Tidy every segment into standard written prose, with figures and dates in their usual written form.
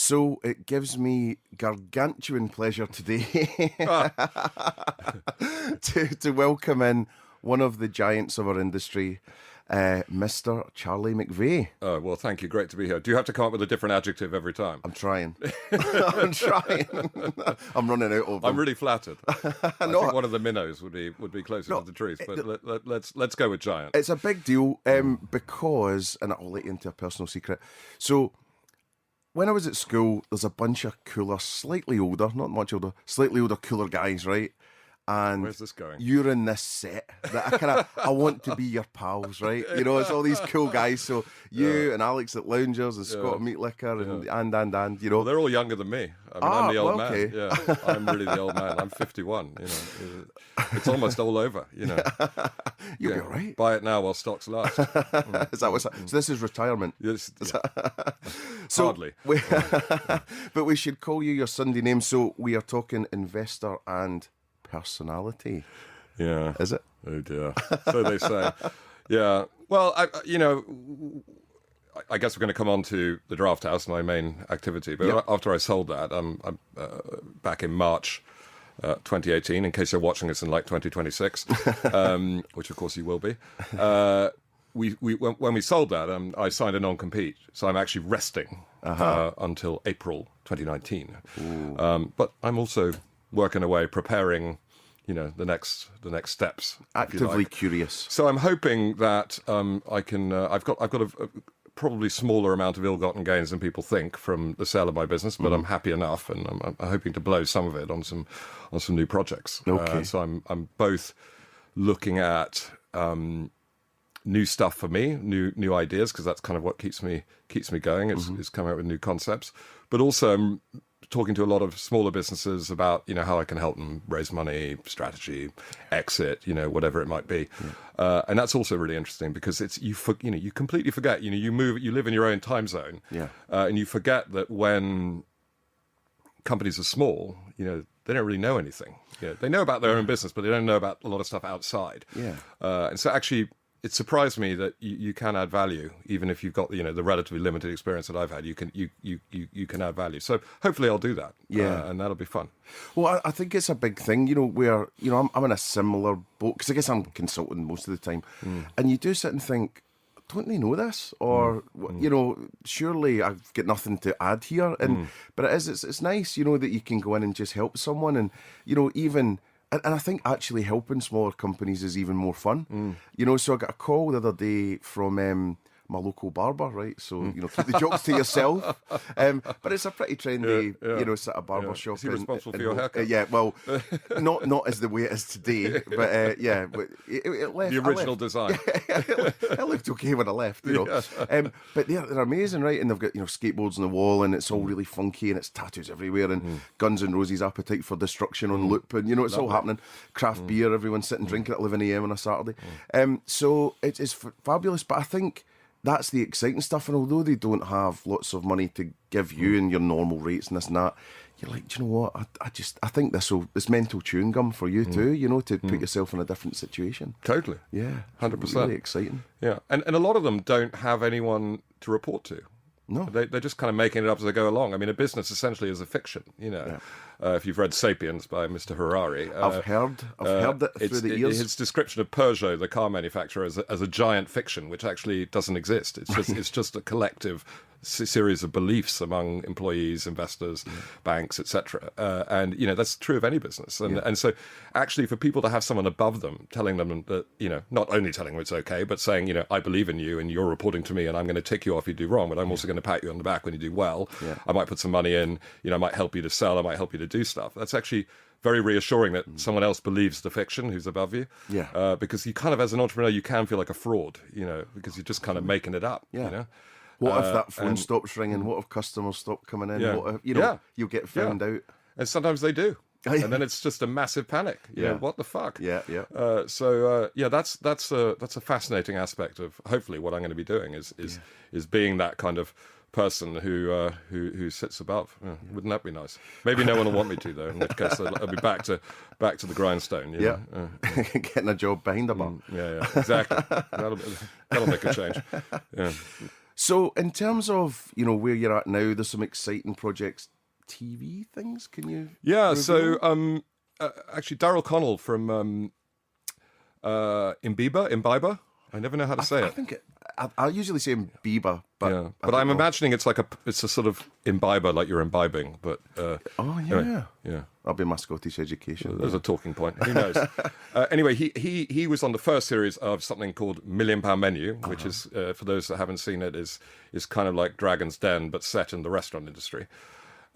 So it gives me gargantuan pleasure today to welcome in one of the giants of our industry, Mr. Charlie McVeigh. Oh, well, thank you. Great to be here. Do you have to come up with a different adjective every time? I'm trying. I'm trying. I'm running out of them. I'm really flattered. I think one of the minnows would be closer to the truth, but let's go with giant. It's a big deal because, and I'll let you into a personal secret. So when I was at school, there's a bunch of cooler, slightly older, not much older, slightly older, cooler guys, right? And where's this going? You're in this set that I want to be your pals, right? You know, it's all these cool guys. So you and Alex at Loungers and Scott at Meat Liquor and you know. Well, they're all younger than me. I mean, I'm the old okay. man. Yeah, I'm really the old man. I'm 51. You know, it's almost all over. You know, you'll be all right. Buy it now while stocks last. Is that what's so this is retirement? Yes. Yeah. So hardly. But we should call you your Sunday name. So we are talking investor and personality. Yeah. Is it? Oh dear. So they say. Yeah. Well, I guess we're going to come on to the Draft House, my main activity. But after I sold that, back in March 2018, in case you're watching this in like 2026, which of course you will be, when we sold that, I signed a non-compete. So I'm actually resting until April 2019. But I'm also working away, preparing, you know, the next steps. Actively curious. So I'm hoping that I can. I've got a probably smaller amount of ill-gotten gains than people think from the sale of my business, but I'm happy enough, and I'm hoping to blow some of it on some new projects. Okay. So I'm both looking at new stuff for me, new ideas, because that's kind of what keeps me going. Is coming up with new concepts, but also I'm talking to a lot of smaller businesses about, you know, how I can help them raise money, strategy, exit, you know, whatever it might be. And that's also really interesting because it's, you completely forget, you know, you live in your own time zone. And you forget that when companies are small, you know, they don't really know anything. You know, they know about their own business, but they don't know about a lot of stuff outside. And so actually, it surprised me that you can add value, even if you've got, you know, the relatively limited experience that I've had. You can add value. So hopefully I'll do that. And that'll be fun. Well, I think it's a big thing, you know, where, you know, I'm in a similar boat, because I guess I'm consulting most of the time, and you do sit and think, don't they know this? Or, you know, surely I've got nothing to add here. And but it's nice, you know, that you can go in and just help someone, and, you know, even. And I think actually helping smaller companies is even more fun. You know, so I got a call the other day from my local barber, right? So, you know, keep the jokes to yourself. But it's a pretty trendy, you know, sort of barber shop. Is he responsible for your haircut? Yeah, well, not as the way it is today, but but it left. The original design. It looked okay when I left, you know. But they're amazing, right? And they've got, you know, skateboards on the wall, and it's all really funky, and it's tattoos everywhere, and Guns N' Roses' Appetite for Destruction on loop, and, you know, it's all happening. Craft beer, everyone's sitting drinking at 11 a.m. on a Saturday. So it's fabulous, but I think that's the exciting stuff. And although they don't have lots of money to give you and your normal rates and this and that, you're like, do you know what? I think this mental chewing gum for you too, you know, to put yourself in a different situation. Totally. Yeah. 100%. Really exciting. Yeah. And a lot of them don't have anyone to report to. No. They're just kind of making it up as they go along. I mean, a business essentially is a fiction, you know. If you've read *Sapiens* by Mr. Harari. I've heard it through the ears. His description of Peugeot, the car manufacturer, as a giant fiction, which actually doesn't exist. It's just a collective series of beliefs among employees, investors, banks, etc. And, you know, that's true of any business. And so actually for people to have someone above them telling them that, you know, not only telling them it's okay, but saying, you know, I believe in you and you're reporting to me and I'm going to tick you off if you do wrong, but I'm also going to pat you on the back when you do well. I might put some money in, you know, I might help you to sell, I might help you to do stuff. That's actually very reassuring that someone else believes the fiction who's above you. Because you kind of, as an entrepreneur, you can feel like a fraud, you know, because you're just kind of making it up, you know. What if that phone stops ringing? What if customers stop coming in? What if, you know, you'll get found out. And sometimes they do. And then it's just a massive panic. You know, what the fuck? That's a fascinating aspect of hopefully what I'm going to be doing is being that kind of person who sits above. Wouldn't that be nice? Maybe no one will want me to, though. In which case, I'll be back to the grindstone. You know? Getting a job behind the bar. Exactly. That'll make a change. So in terms of, where you're at now, there's some exciting projects, TV things. Can you? Yeah. reveal? So actually, Daryl Connell from Imbiber. I never know how to say I it. think I usually say Bieber, but Yeah, I but don't I'm know. imagining it's a sort of imbiber, like you're imbibing. But Oh yeah, anyway, yeah. That'll be my Scottish education. There's a talking point. Who knows? Anyway, he was on the first series of something called £1 Million Menu, which is, for those that haven't seen it, is kind of like Dragon's Den, but set in the restaurant industry.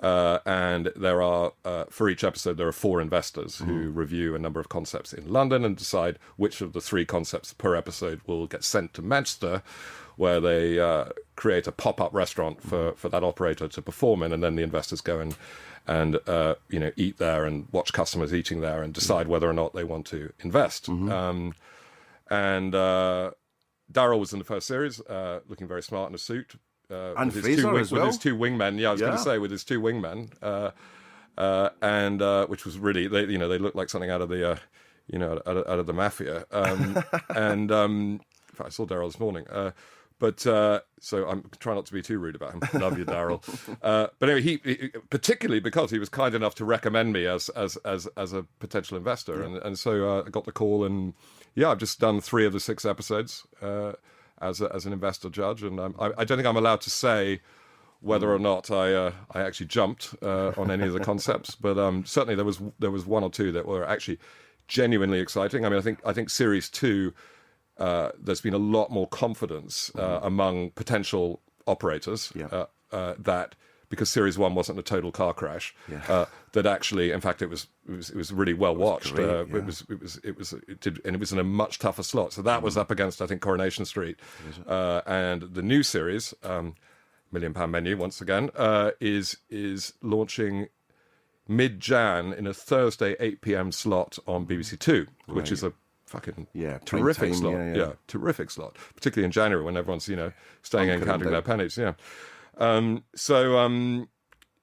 And there are, for each episode, there are 4 investors who review a number of concepts in London and decide which of the 3 concepts per episode will get sent to Manchester, where they create a pop-up restaurant for that operator to perform in, and then the investors go in and eat there and watch customers eating there and decide whether or not they want to invest. And Daryl was in the first series, looking very smart in a suit. And with Fraser as well. With his 2 wingmen. Yeah, I was going to Yeah. say with his 2 wingmen, and which was really they looked like something out of the out of the mafia. And in fact, I saw Daryl this morning. So I'm trying not to be too rude about him. Love you, Daryl. But anyway, he particularly because he was kind enough to recommend me as a potential investor, and so I got the call, and I've just done 3 of the 6 episodes as an investor judge, and I don't think I'm allowed to say whether or not I actually jumped on any of the concepts, but certainly there was 1 or 2 that were actually genuinely exciting. I mean, I think series 2. There's been a lot more confidence among potential operators that because series 1 wasn't a total car crash, that actually, in fact, it was really well watched. It was in a much tougher slot. So that was up against, I think, Coronation Street, and the new series, £1 Million Menu, once again, is launching mid-Jan in a Thursday 8 p.m. slot on BBC Two, which is a fucking terrific slot. Yeah, terrific slot, particularly in January when everyone's staying in counting their pennies. So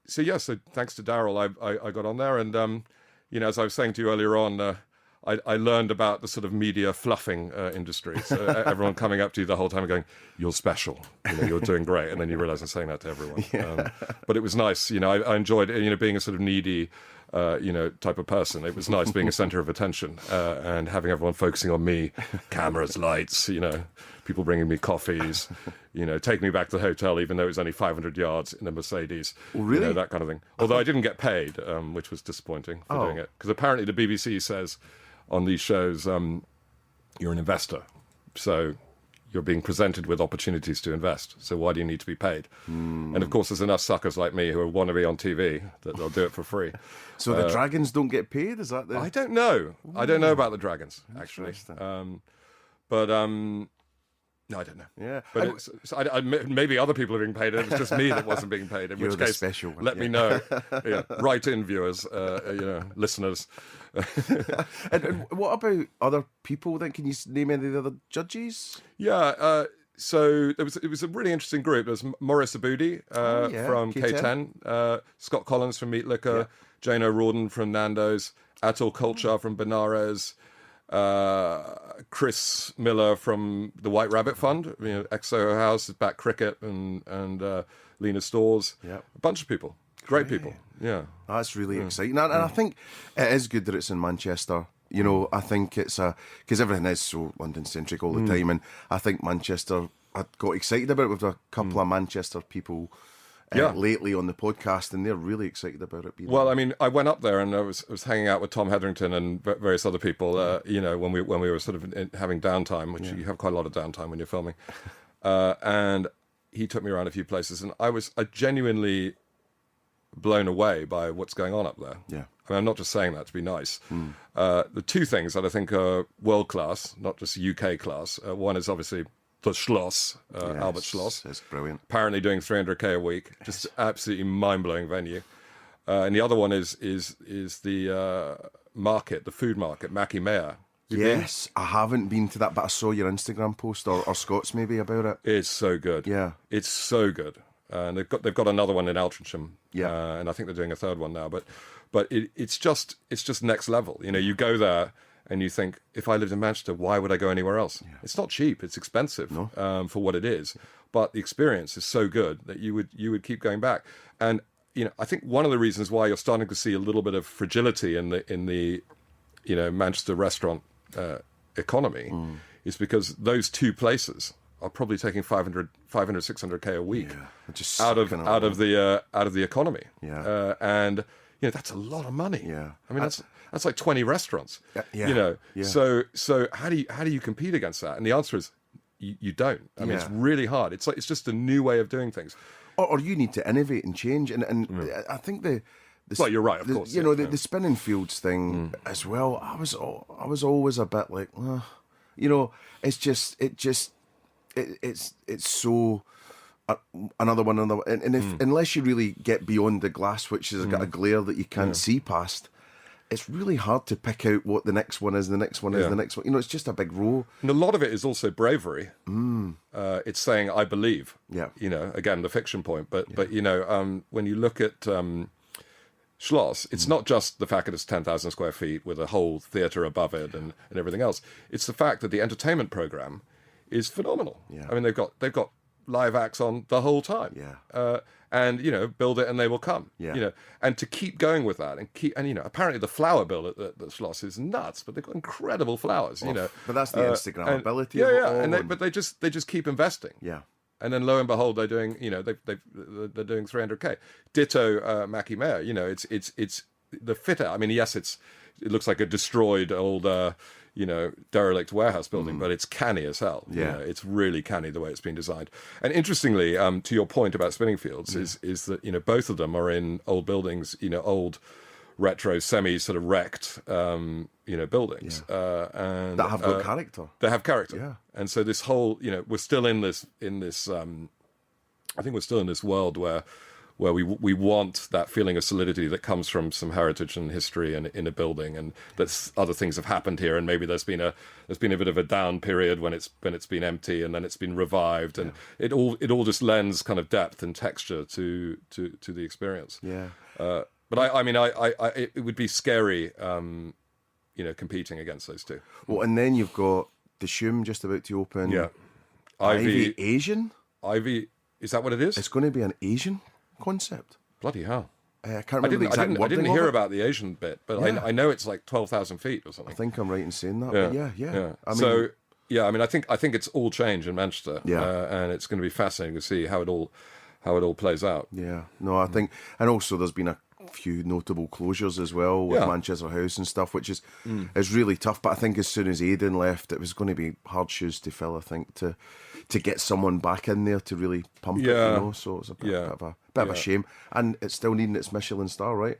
thanks to Daryl, I got on there, and as I was saying to you earlier on, I learned about the sort of media fluffing industry. So everyone coming up to you the whole time and going, "You're special, you're doing great," and then you realise I'm saying that to everyone. But it was nice, I enjoyed being a sort of needy. Type of person. It was nice being a center of attention and having everyone focusing on me, cameras, lights, people bringing me coffees, taking me back to the hotel, even though it was only 500 yards in a Mercedes. Oh, really? That kind of thing. Although I didn't get paid, which was disappointing for doing it. Because apparently the BBC says on these shows, you're an investor. So you're being presented with opportunities to invest. So why do you need to be paid? And of course, there's enough suckers like me who want to be on TV that they'll do it for free. So the dragons don't get paid? Is that the... I don't know. I don't know about the dragons, actually. No, I don't know. Yeah. But maybe other people are being paid. It was just me that wasn't being paid. In You're which the case, special one, let me know. Write in, viewers, listeners. and what about other people then? Can you name any of the other judges? Yeah. So it was a really interesting group. There was Maurice Aboudi from K10, Scott Collins from Meat Liquor, Jane O'Riordan from Nando's, Atul Kolchar from Benares, Chris Miller from the White Rabbit Fund, Exo House, Back Cricket, and Lena Stores. Yep. A bunch of people. Great people. Yeah. That's really exciting. And I think it is good that it's in Manchester. I think it's because everything is so London-centric all the time. And I think Manchester, I got excited about it with a couple of Manchester people lately on the podcast, and they're really excited about it. Well, I mean, I went up there and I was hanging out with Tom Hetherington and various other people, when we were sort of having downtime, which you have quite a lot of downtime when you're filming. And he took me around a few places, and I was genuinely blown away by what's going on up there. Yeah. I mean, I'm not just saying that to be nice. The 2 things that I think are world class, not just UK class. One is obviously the Schloss, Albert Schloss. It's brilliant. Apparently doing 300k a week, just absolutely mind-blowing venue. And the other one is the market, the food market, Mackie Mayer. Yes, I haven't been to that, but I saw your Instagram post or Scott's maybe about it. It's so good. Yeah, it's so good. And they've got another one in Altrincham. Yeah, and I think they're doing a third one now. But it's just next level. You go there and you think, if I lived in Manchester, why would I go anywhere else? Yeah. It's not cheap; it's expensive for what it is, but the experience is so good that you would keep going back. And I think one of the reasons why you're starting to see a little bit of fragility in the Manchester restaurant economy is because those two places are probably taking 500, 600K a week just out of the economy. Yeah. And that's a lot of money. Yeah. I mean, that's like 20 restaurants. Yeah. So how do you compete against that? And the answer is you don't. I mean, it's really hard. It's just a new way of doing things. Or you need to innovate and change. And I think well, you're right, of course. The spinning fields thing as well. I was always a bit like, it's so another one, and unless you really get beyond the glass, which has got a glare that you can't see past, it's really hard to pick out what the next one is. The next one is the next one. It's just a big row. And a lot of it is also bravery. It's saying I believe. Yeah. Again, the fiction point, but when you look at Schloss, it's not just the fact that it's 10,000 square feet with a whole theatre above it and everything else. It's the fact that the entertainment program is phenomenal. Yeah. I mean, they've got live acts on the whole time. Yeah. And build it and they will come. Yeah. And to keep going with that and apparently the flower bill at the Schloss is nuts, but they've got incredible flowers. But that's the Instagrammability. But they just keep investing. Yeah. And then lo and behold, they're doing, they're doing 300K. Ditto Mackie Mayer. It's the fit out. I mean, yes, it looks like a destroyed old, derelict warehouse building, but it's canny as hell. Yeah. It's really canny the way it's been designed. And interestingly, to your point about spinning fields, is that both of them are in old buildings, old retro, semi sort of wrecked, buildings, and that have got character. They have character. Yeah. And so this whole, we're still in this. I think we're still in this world where we want that feeling of solidity that comes from some heritage and history and in a building, and that other things have happened here, and maybe there's been a bit of a down period when it's been empty, and then it's been revived, and it all just lends kind of depth and texture to the experience. Yeah. But it would be scary, competing against those two. Well, and then you've got the Shum just about to open. Yeah. Ivy Asian. Ivy, is that what it is? It's going to be an Asian concept. Bloody hell! I can't remember the exact wording. I didn't hear of it. about the Asian bit, but I know it's like 12,000 feet or something. I think I'm right in saying that. Yeah. Yeah. I mean, I think it's all change in Manchester. Yeah. And it's going to be fascinating to see how it all plays out. Yeah. No, I think, and also there's been a few notable closures as well with Manchester House and stuff, which is really tough. But I think as soon as Aidan left, it was going to be hard shoes to fill. I think to get someone back in there to really pump it. So it's a bit of a shame, and it's still needing its Michelin star, right?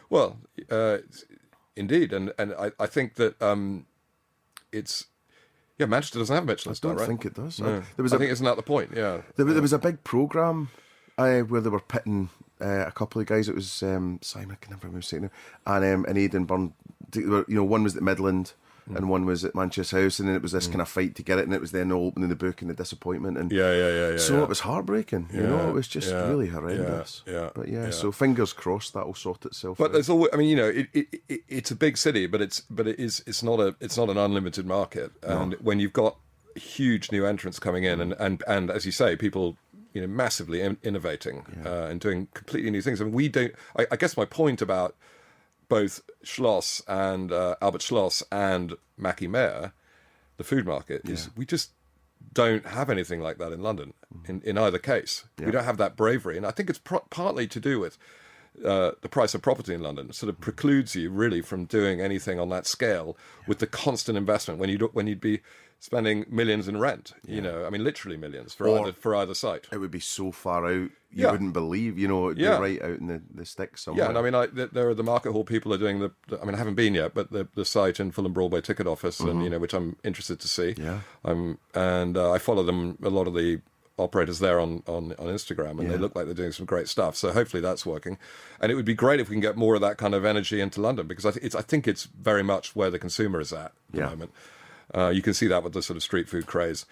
Well, indeed, and I think that it's. Yeah, Manchester doesn't have a Michelin star, right? I don't think it does. No. I think isn't that the point? Yeah. There was a big programme where they were pitting a couple of guys. It was Simon, I can never remember saying it, and Aidan Byrne. One was at Midland and one was at Manchester House, and then it was this kind of fight to get it, and it was then opening the book and the disappointment, and so it was heartbreaking. It was just really horrendous. But so fingers crossed that'll sort itself. But out. there's always, I mean, it's a big city, but it's not an unlimited market, and when you've got huge new entrants coming in, and as you say, people massively innovating and doing completely new things, and we don't. I guess my point about both Schloss and Albert Schloss and Mackie Mayer, the food market, is we just don't have anything like that in London. In either case, we don't have that bravery, and I think it's partly to do with the price of property in London. It sort of precludes you really from doing anything on that scale with the constant investment when you'd be spending millions in rent. I mean, literally millions for either site. It would be so far out you wouldn't believe. It'd be right out in the sticks somewhere. Yeah, and I mean, there are the market hall people are doing I mean, I haven't been yet, but the site in Fulham Broadway ticket office, and which I'm interested to see. Yeah. And I follow them, a lot of the operators there on Instagram, and they look like they're doing some great stuff. So hopefully that's working, and it would be great if we can get more of that kind of energy into London, because I think it's very much where the consumer is at the moment. You can see that with the sort of street food craze,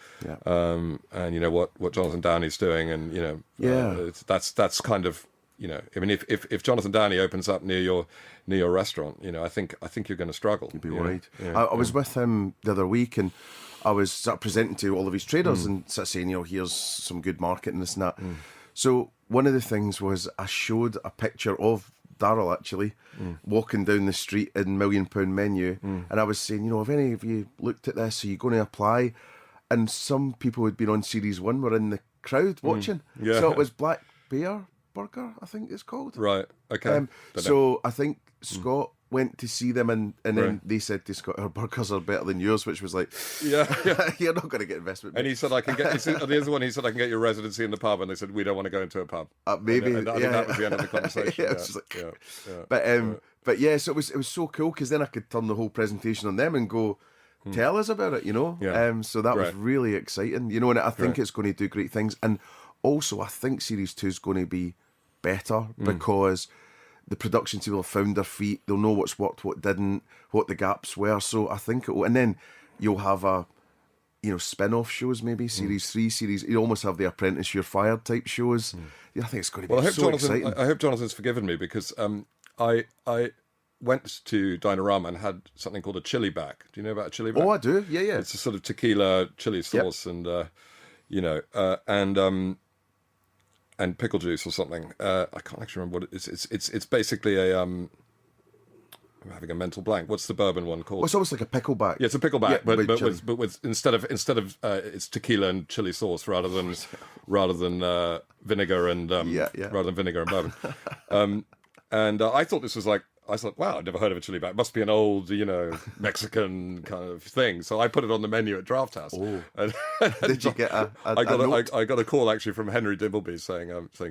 and what Jonathan Downey's doing, and that's kind of you know, I mean, if Jonathan Downey opens up near your restaurant, you know, I think you're going to struggle. You'd be worried. I was with him the other week, and I was sort of presenting to all of his traders and sort of saying, you know, here's some good marketing, this and that. So one of the things was I showed a picture of Darryl actually walking down the street in £1 Million Menu, and I was saying, you know, have any of you looked at this? Are you going to apply? And some people who'd been on Series 1 were in the crowd watching. Yeah. So it was Black Bear Burger, I think it's called. Right, okay. So I think Scott went to see them, and then they said to Scott, our burgers are better than yours, which was like, yeah. You're not going to get investment. And he said, I can get, the other one, he said, I can get your residency in the pub. And they said, we don't want to go into a pub. Maybe. And I think that was the end of the conversation. But yeah, so it was so cool, because then I could turn the whole presentation on them and go, tell us about it, you know? So that was really exciting, you know, and I think it's going to do great things. And also, I think Series 2 is going to be better because the production team will have found their feet. They'll know what's worked, what didn't, what the gaps were. So I think it will, and then you'll have spin-off shows, maybe Series 3, Series. You almost have the Apprentice, You're Fired type shows. I think it's going to be exciting. I hope Jonathan's forgiven me, because I went to Dinerama and had something called a chili back. Do you know about a chili back? Oh, I do. Yeah. It's a sort of tequila chili sauce, and and pickle juice or something. I can't actually remember what it is. It's basically a I'm having a mental blank. What's the bourbon one called? Well, it's almost like a pickleback. Yeah, it's a pickleback, but with instead of it's tequila and chili sauce rather than vinegar and rather than vinegar and bourbon. And I thought this was like, I thought, wow, I'd never heard of a chili back. Must be an old, Mexican kind of thing. So I put it on the menu at Draft House. And Did you get I got a call actually from Henry Dimbleby saying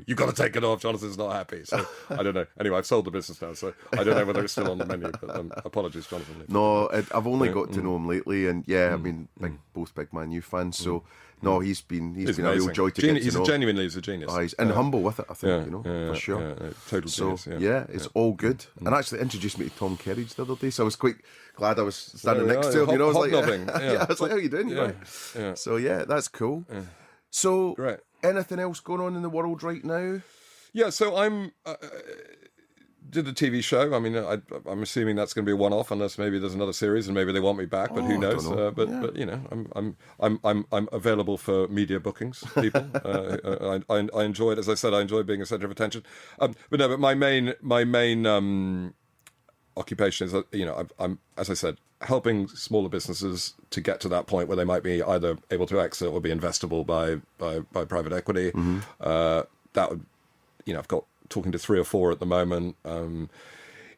you got to take it off. Jonathan's not happy. So I don't know. Anyway, I've sold the business now, so I don't know whether it's still on the menu. But apologies, Jonathan. No, I've only got to know him lately, and I mean, both big Man U fans. So no, he's been a real joy to get to know. He's a genius. And humble with it, I think, for sure. Total genius. It's all good. And actually introduced me to Tom Kerridge the other day, so I was quite glad I was standing next to him. I was like, I was like, how are you doing? Yeah. So that's cool. So great. Anything else going on in the world right now? Yeah, so I'm did the TV show. I mean, I'm assuming that's going to be a one-off, unless maybe there's another series and maybe they want me back. But who knows? But I'm available for media bookings. People, I enjoy it. As I said, I enjoy being a centre of attention. But my main occupation is I'm as I said, helping smaller businesses to get to that point where they might be either able to exit or be investable by private equity. That would, I've got talking to 3 or 4 at the moment.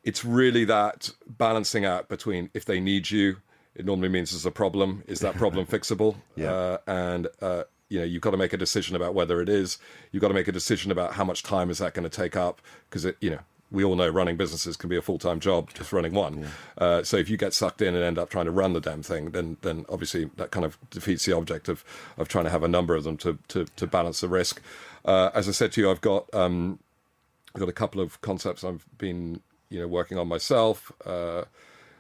It's really that balancing out between, if they need you, it normally means there's a problem. Is that problem fixable? You've got to make a decision about whether it is. You've got to make a decision about how much time is that going to take up, because we all know running businesses can be a full-time job, just running one. So if you get sucked in and end up trying to run the damn thing, then obviously that kind of defeats the object of trying to have a number of them to balance the risk. As I said to you, I've got a couple of concepts I've been working on myself.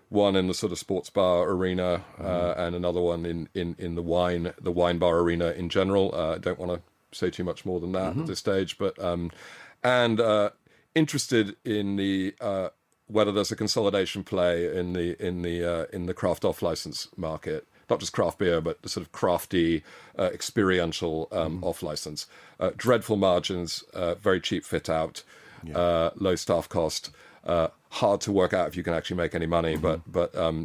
One in the sort of sports bar arena, and another one in the wine bar arena in general. I don't want to say too much more than that at this stage, but interested in the whether there's a consolidation play in the craft off license market. Not just craft beer, but the sort of crafty, experiential off license. Dreadful margins, very cheap fit out, low staff cost, hard to work out if you can actually make any money, but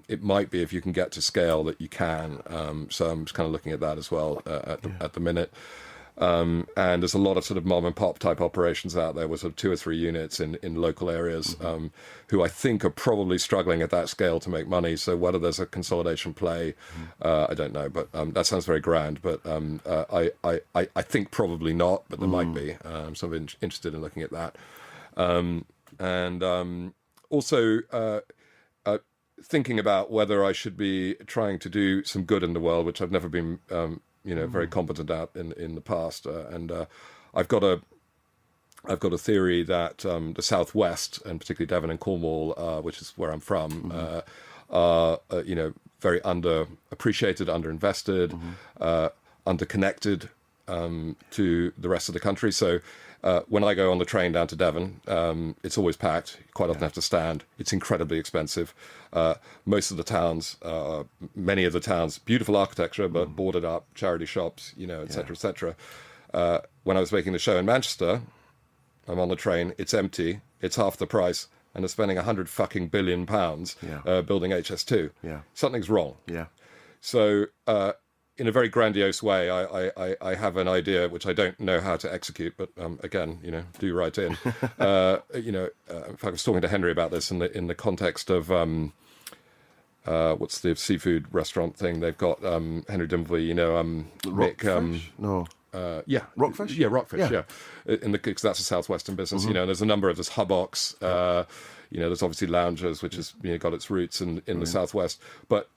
it might be if you can get to scale that you can. So I'm just kind of looking at that as well at the minute. And there's a lot of sort of mom and pop type operations out there with sort of 2 or 3 units in local areas who I think are probably struggling at that scale to make money. So whether there's a consolidation play, I don't know. But that sounds very grand. But I think probably not, but there might be. So I'm interested in looking at that. Also thinking about whether I should be trying to do some good in the world, which I've never been very competent at in the past, and I've got a theory that the Southwest, and particularly Devon and Cornwall, which is where I'm from, are very underappreciated, underinvested, underconnected to the rest of the country. So when I go on the train down to Devon, it's always packed. You quite often have to stand. It's incredibly expensive. Most of the towns, many of the towns, beautiful architecture, but boarded up, charity shops, et cetera, et cetera. When I was making the show in Manchester, I'm on the train, it's empty, it's half the price, and they're spending £100 billion building HS2. Yeah. Something's wrong. Yeah. So, in a very grandiose way, I have an idea which I don't know how to execute, but again, do write in. In fact, I was talking to Henry about this in the context of what's the seafood restaurant thing they've got? Henry Dimbleby, Rockfish? No. Yeah, Rockfish. Yeah, Rockfish. Yeah, because that's a southwestern business. There's a number of there's Hubox. There's obviously Loungers, which has got its roots in the southwest. But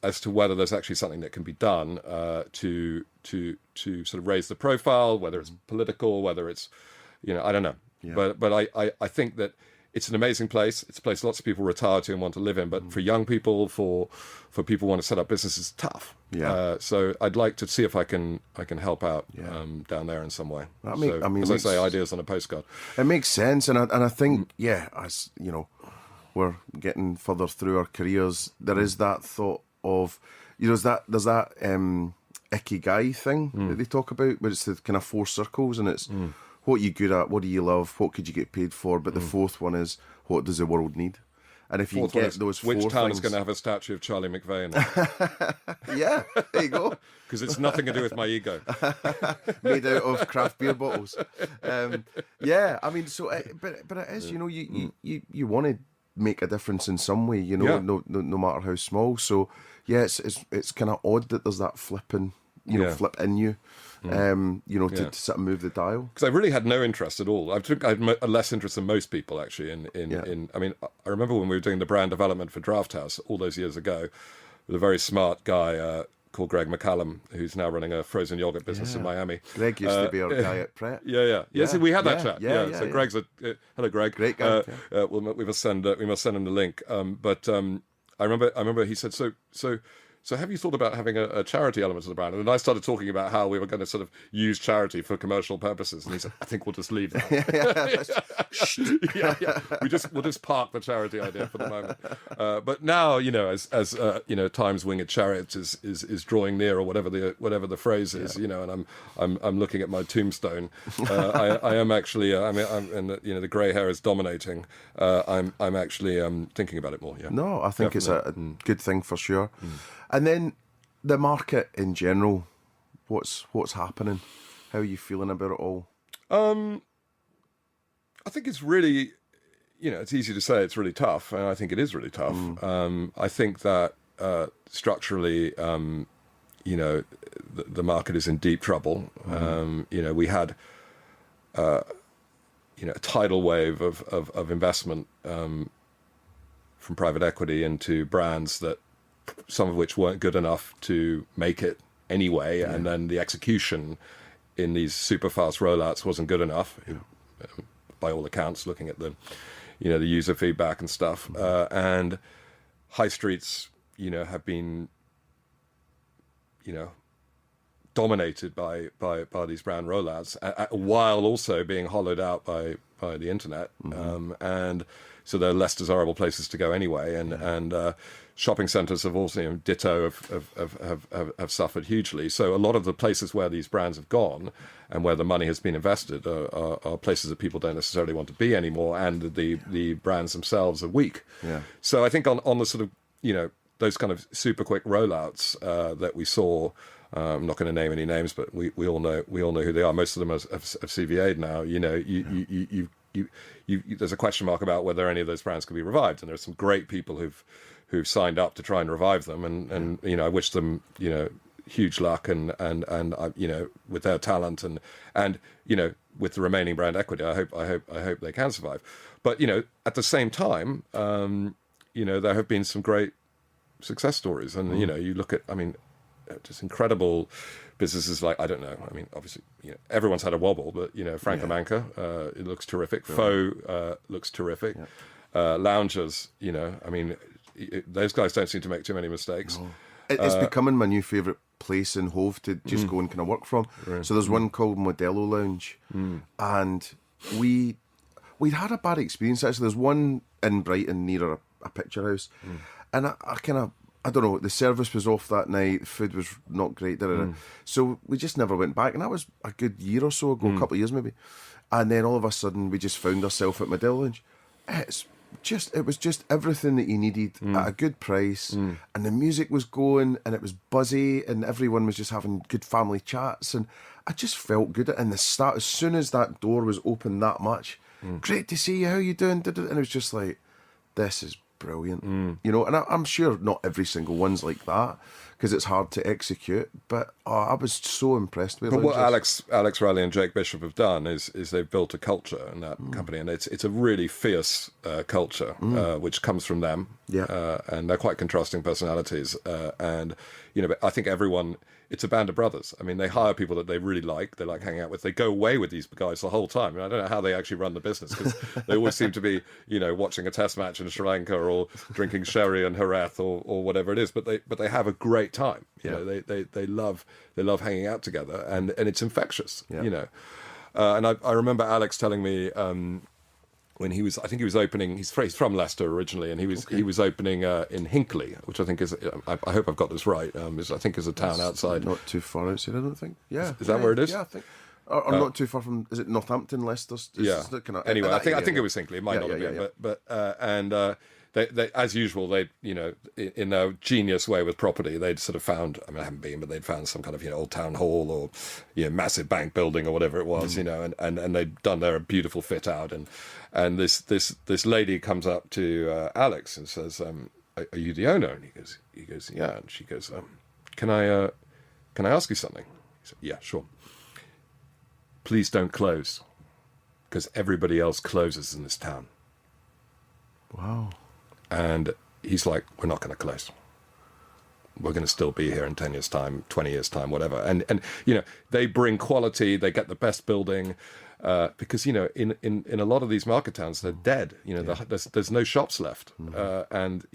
as to whether there's actually something that can be done to sort of raise the profile, whether it's political, whether it's I don't know. Yeah. But I think that it's an amazing place. It's a place lots of people retire to and want to live in. But for young people, for people who want to set up businesses, it's tough. Yeah. So I'd like to see if I can help out down there in some way. As I say, ideas on a postcard. It makes sense, and I think as we're getting further through our careers, there is that thought of there's that ikigai thing that they talk about, where it's the kind of 4 circles, and it's what are you good at, what do you love, what could you get paid for, but the 4th one is what does the world need. And if you get those 4 which town things... is going to have a statue of Charlie McVeigh in it? Yeah, there you go. Because it's nothing to do with my ego. Made out of craft beer bottles. Yeah, I mean, so, but it is, you want to make a difference in some way, no matter how small. So, yeah, it's kind of odd that there's that flipping, flip in you. To sort of move the dial. Because I really had no interest at all. I think I had a less interest than most people, actually. I mean, I remember when we were doing the brand development for Draft House all those years ago, with a very smart guy called Greg McCallum, who's now running a frozen yogurt business in Miami. Greg used to be our guy at Pret. Yeah. So we had that chat. So Greg's hello, Greg. Great guy. We must send him the link. But I remember he said So have you thought about having a charity element to the brand? And then I started talking about how we were going to sort of use charity for commercial purposes. And he said, I think we'll just leave that. We'll just park the charity idea for the moment. But now, as Time's winged chariot is drawing near, or whatever the phrase is, and I'm looking at my tombstone. I am actually, the grey hair is dominating. I'm actually thinking about it more. Yeah. No, I think Definitely. It's a good thing for sure. And then the market in general, what's happening? How are you feeling about it all? I think it's really, it's easy to say it's really tough, and I think it is really tough. I think that structurally, the market is in deep trouble. We had, a tidal wave of investment from private equity into brands that, some of which weren't good enough to make it anyway, and then the execution in these super fast rollouts wasn't good enough, by all accounts, looking at the user feedback and stuff. And high streets, have been, dominated by these brand rollouts, while also being hollowed out by the internet. And so they're less desirable places to go anyway. And shopping centres have also, ditto, have suffered hugely. So a lot of the places where these brands have gone and where the money has been invested are places that people don't necessarily want to be anymore, and the brands themselves are weak. Yeah. So I think on the sort of, those kind of super quick rollouts that we saw, I'm not going to name any names, but we all know who they are. Most of them have CVA'd now. There's a question mark about whether any of those brands can be revived, and there's some great people who've signed up to try and revive them, and I wish them huge luck and with their talent and with the remaining brand equity, I hope they can survive. But at the same time, there have been some great success stories, and you look at, just incredible businesses like, I don't know, obviously, everyone's had a wobble, but Franco Manca, it looks terrific. Faux looks terrific. Loungers, those guys don't seem to make too many mistakes. No. It's becoming my new favourite place in Hove to just go and kind of work from. So there's one called Modelo Lounge, and we'd had a bad experience actually. There's one in Brighton near a picture house, and I don't know, the service was off that night, the food was not great, so we just never went back, and that was a good year or so ago, a couple of years maybe, and then all of a sudden we just found ourselves at Modelo Lounge. It was just everything that you needed at a good price, and the music was going, and it was buzzy, and everyone was just having good family chats, and I just felt good. And the start, as soon as that door was open that much, great to see you, how you doing? And it was just like, this is brilliant, you know. And I'm sure not every single one's like that, because it's hard to execute. But I was so impressed with it. But what Alex Riley and Jake Bishop have done is they've built a culture in that company, and it's a really fierce culture, which comes from them. And they're quite contrasting personalities. And but I think everyone. It's a band of brothers. I mean, they hire people that they really like. They like hanging out with. They go away with these guys the whole time. I mean, I don't know how they actually run the business, because they always seem to be, watching a test match in Sri Lanka, or drinking sherry and Jerez, or whatever it is. But they have a great time. You know, they love hanging out together, and it's infectious. And I remember Alex telling me. When he was opening. He's from Leicester originally, and he was opening in Hinckley, which I think is. I hope I've got this right. I think is a town outside. Not too far outside, I don't think. Yeah, is that where it is? Yeah, I think. Or not too far from. Is it Northampton, Leicester? Anyway, I think it was Hinckley. It might not have been, but they, as usual, they, in their genius way with property, they'd sort of found, I haven't been, but they'd found some kind of, old town hall, or, massive bank building, or whatever it was, and they'd done their beautiful fit out. And this lady comes up to Alex and says, are you the owner? And he goes, yeah. And she goes, can I ask you something? He said, yeah, sure. Please don't close, because everybody else closes in this town. Wow. And he's like, we're not going to close. We're going to still be here in 10 years' time, 20 years' time, whatever. And they bring quality, they get the best building, because, in a lot of these market towns, they're dead. There's no shops left. And,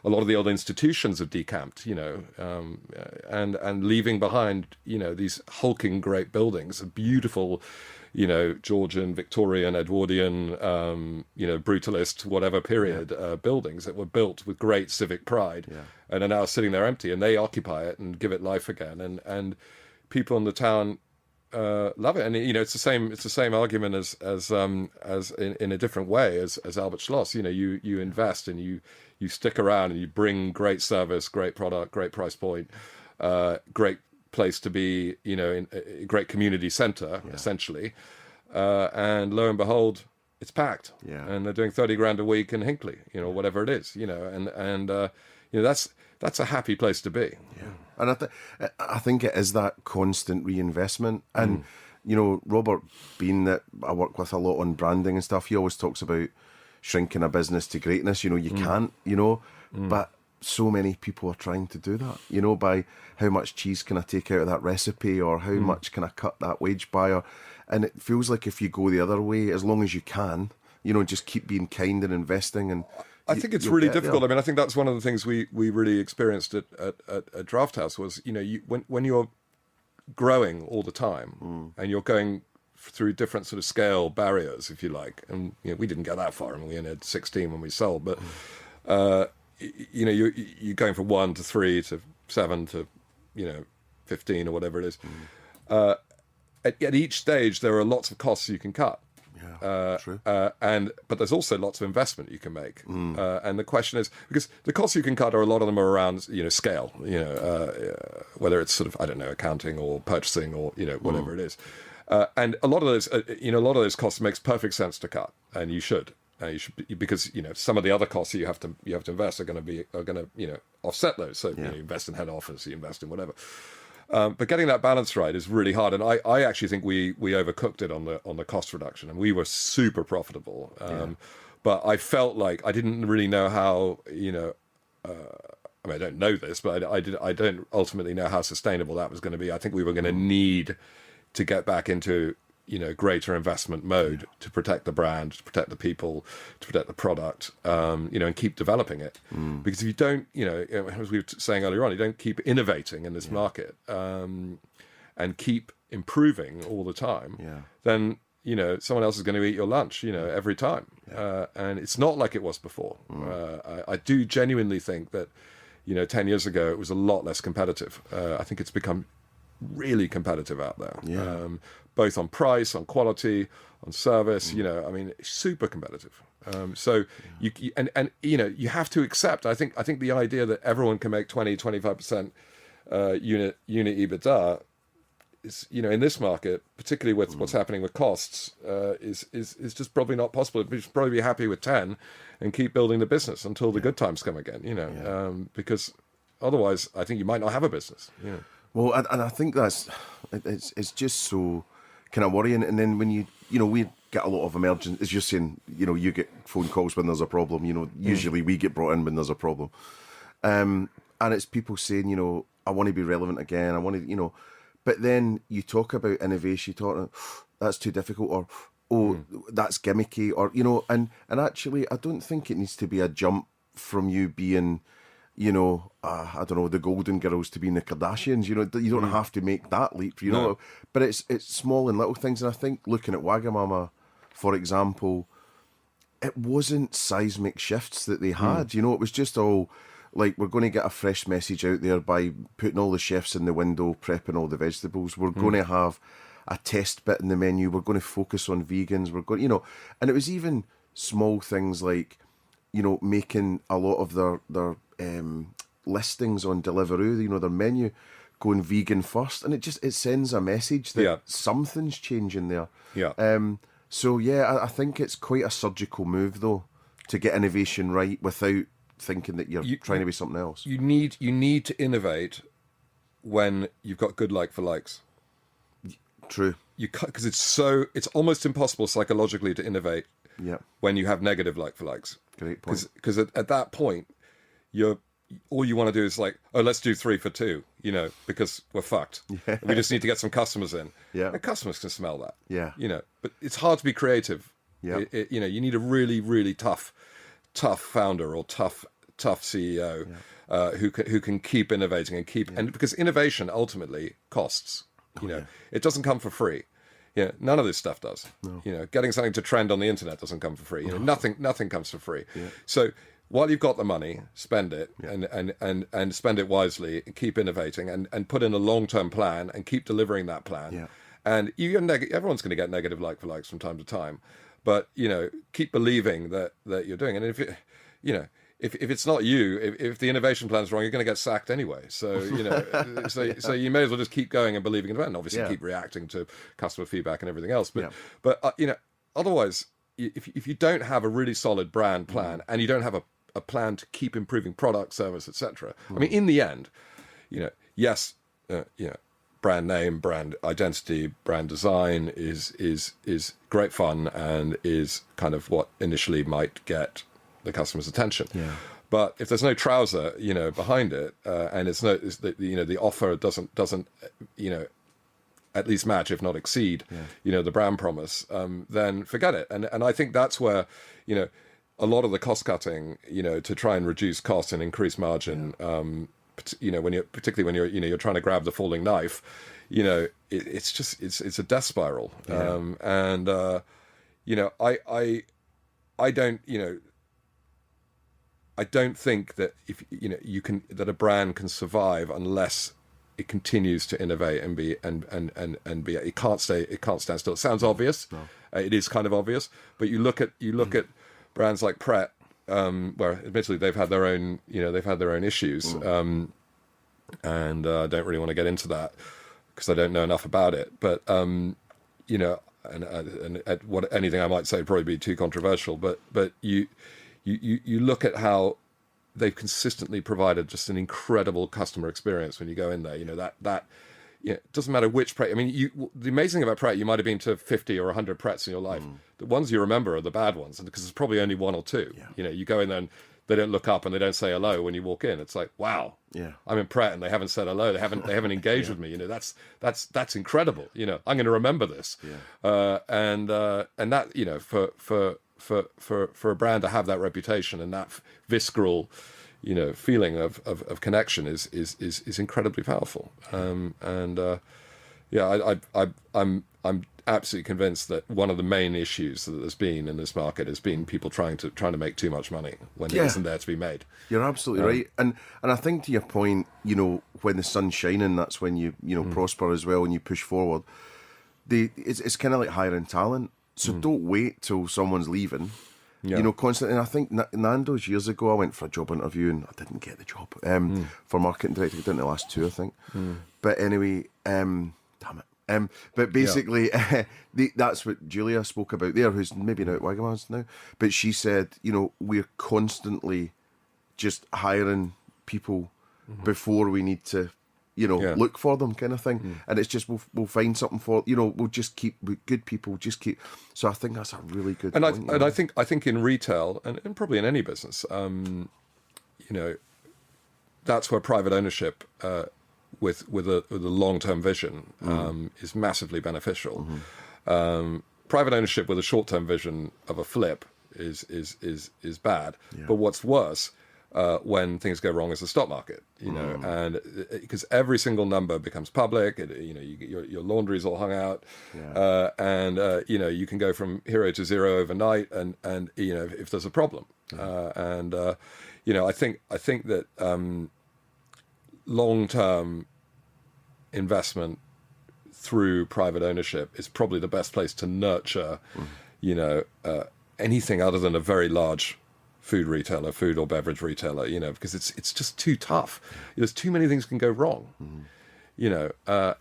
a lot of the old institutions have decamped, and leaving behind, these hulking great buildings, beautiful, Georgian, Victorian, Edwardian, brutalist, whatever period buildings that were built with great civic pride, and are now sitting there empty, and they occupy it and give it life again, and people in the town love it, and it's the same argument as in a different way as Albert Schloss. You invest and you stick around and you bring great service, great product, great price point, great place to be, in a great community center, essentially. And lo and behold, it's packed. And they're doing 30 grand a week in Hinckley, whatever it is, and that's a happy place to be. And I think it is that constant reinvestment. And, Robert Bean, that I work with a lot on branding and stuff, he always talks about shrinking a business to greatness. You can't, but so many people are trying to do that, by how much cheese can I take out of that recipe, or how much can I cut that wage by, and it feels like if you go the other way, as long as you can, just keep being kind and investing. And I think it's really difficult. I think that's one of the things we really experienced at Draft House was, when you're growing all the time and you're going through different sort of scale barriers, if you like, and we didn't get that far, and we only had 16 when we sold, but you're going from 1 to 3 to 7 to 15 or whatever it is. At each stage there are lots of costs you can cut. True. But there's also lots of investment you can make. And the question is, because the costs you can cut are, a lot of them are around scale, whether it's sort of, I don't know, accounting or purchasing or whatever it is. And a lot of those costs makes perfect sense to cut, and you should. Because some of the other costs that you have to invest are going to offset those. So you invest in head office, you invest in whatever. But getting that balance right is really hard, and I actually think we overcooked it on the cost reduction, and we were super profitable. But I felt like I didn't really know how I don't know this, but I don't ultimately know how sustainable that was going to be. I think we were going to need to get back into greater investment mode to protect the brand, to protect the people, to protect the product, and keep developing it. Because if you don't, as we were saying earlier on, you don't keep innovating in this market and keep improving all the time, then someone else is going to eat your lunch, every time. And it's not like it was before. I do genuinely think that, 10 years ago, it was a lot less competitive. I think it's become really competitive out there, both on price, on quality, on service, super competitive. You have to accept, I think the idea that everyone can make 20-25% unit EBITDA is, in this market, particularly with what's happening with costs, is just probably not possible. We should probably be happy with 10 and keep building the business until the good times come again, because otherwise I think you might not have a business. Well, and I think it's just so kind of worrying. And then when we get a lot of emergent, as you're saying, you get phone calls when there's a problem, usually we get brought in when there's a problem. And it's people saying, I want to be relevant again. I want to, but then you talk about innovation, you talk, that's too difficult, or, that's gimmicky, or, and actually I don't think it needs to be a jump from you being, I don't know, the Golden Girls to being the Kardashians. You don't have to make that leap, know. But it's small and little things. And I think looking at Wagamama, for example, it wasn't seismic shifts that they had. It was just all like, we're going to get a fresh message out there by putting all the chefs in the window, prepping all the vegetables. We're going to have a test bit in the menu. We're going to focus on vegans. We're going, and it was even small things like, making a lot of their listings on Deliveroo, their menu, going vegan first, and it sends a message that something's changing there. I think it's quite a surgical move though to get innovation right without thinking that you're trying to be something else. You need to innovate when you've got good like-for-likes. True. Because it's almost impossible psychologically to innovate when you have negative like-for-likes. Great point. Because at that point, all you want to do is like, let's do 3 for 2, because we're fucked. We just need to get some customers in. And customers can smell that. But it's hard to be creative. You need a really, really tough founder or tough CEO who can keep innovating and because innovation ultimately costs. It doesn't come for free. None of this stuff does. No. Getting something to trend on the internet doesn't come for free. Nothing comes for free. So while you've got the money, spend it and spend it wisely. And keep innovating and put in a long-term plan and keep delivering that plan. And everyone's going to get negative like-for-likes from time to time, but keep believing that you're doing it. And if it's not you, if the innovation plan's wrong, you're going to get sacked anyway. So so you may as well just keep going and believing in it, and obviously keep reacting to customer feedback and everything else. But otherwise, if you don't have a really solid brand plan and you don't have a plan to keep improving product, service, etc. I mean, in the end, yes, brand name, brand identity, brand design is great fun and is kind of what initially might get the customer's attention. But if there's no trouser, behind it, and the offer doesn't at least match, if not exceed, the brand promise, then forget it. And I think that's where, a lot of the cost cutting, to try and reduce costs and increase margin, particularly when you're trying to grab the falling knife, it's a death spiral. I don't think that if that a brand can survive unless it continues to innovate and be it can't stand still. It sounds obvious. No. It is kind of obvious, but you look at brands like Pret, where admittedly they've had their own issues, and I don't really want to get into that because I don't know enough about it. But and what anything I might say would probably be too controversial. But you look at how they've consistently provided just an incredible customer experience when you go in there. It doesn't matter which Pret. I mean, the amazing thing about Pret, you might have been to 50 or 100 Prets in your life. The ones you remember are the bad ones, because there's probably only one or two. You go in there and they don't look up and they don't say hello when you walk in. It's like, wow, I'm in Pret and they haven't said hello. They haven't engaged with me. You know, that's incredible. You know, I'm going to remember this. And that, you know, for a brand to have that reputation and that visceral, you know, feeling of connection is incredibly powerful. I'm absolutely convinced that one of the main issues that there's been in this market has been people trying to make too much money when it isn't there to be made. You're absolutely right, and I think to your point, you know, when the sun's shining, that's when you prosper as well, and you push forward. It's kind of like hiring talent, so don't wait till someone's leaving. You know, constantly. And I think Nando's years ago, I went for a job interview and I didn't get the job for marketing director. I did the last two, I think. But anyway, damn it. But basically, that's what Julia spoke about there, who's maybe now at Wagamama's now. But she said, you know, we're constantly just hiring people before we need to, you know, look for them, kind of thing. And it's just we'll find something for, you know, we'll just keep good people, just keep. So I think that's a really good point. I think in retail and probably in any business, you know, that's where private ownership. With a long-term vision is massively beneficial. Private ownership with a short-term vision of a flip is bad. But what's worse when things go wrong is the stock market, you know, and because every single number becomes public, you know, your laundry's all hung out, and you know, you can go from hero to zero overnight, and you know, if there's a problem, and you know, I think that. Long-term investment through private ownership is probably the best place to nurture, you know, anything other than a very large food retailer, food or beverage retailer, you know, because it's just too tough. There's too many things can go wrong, you know,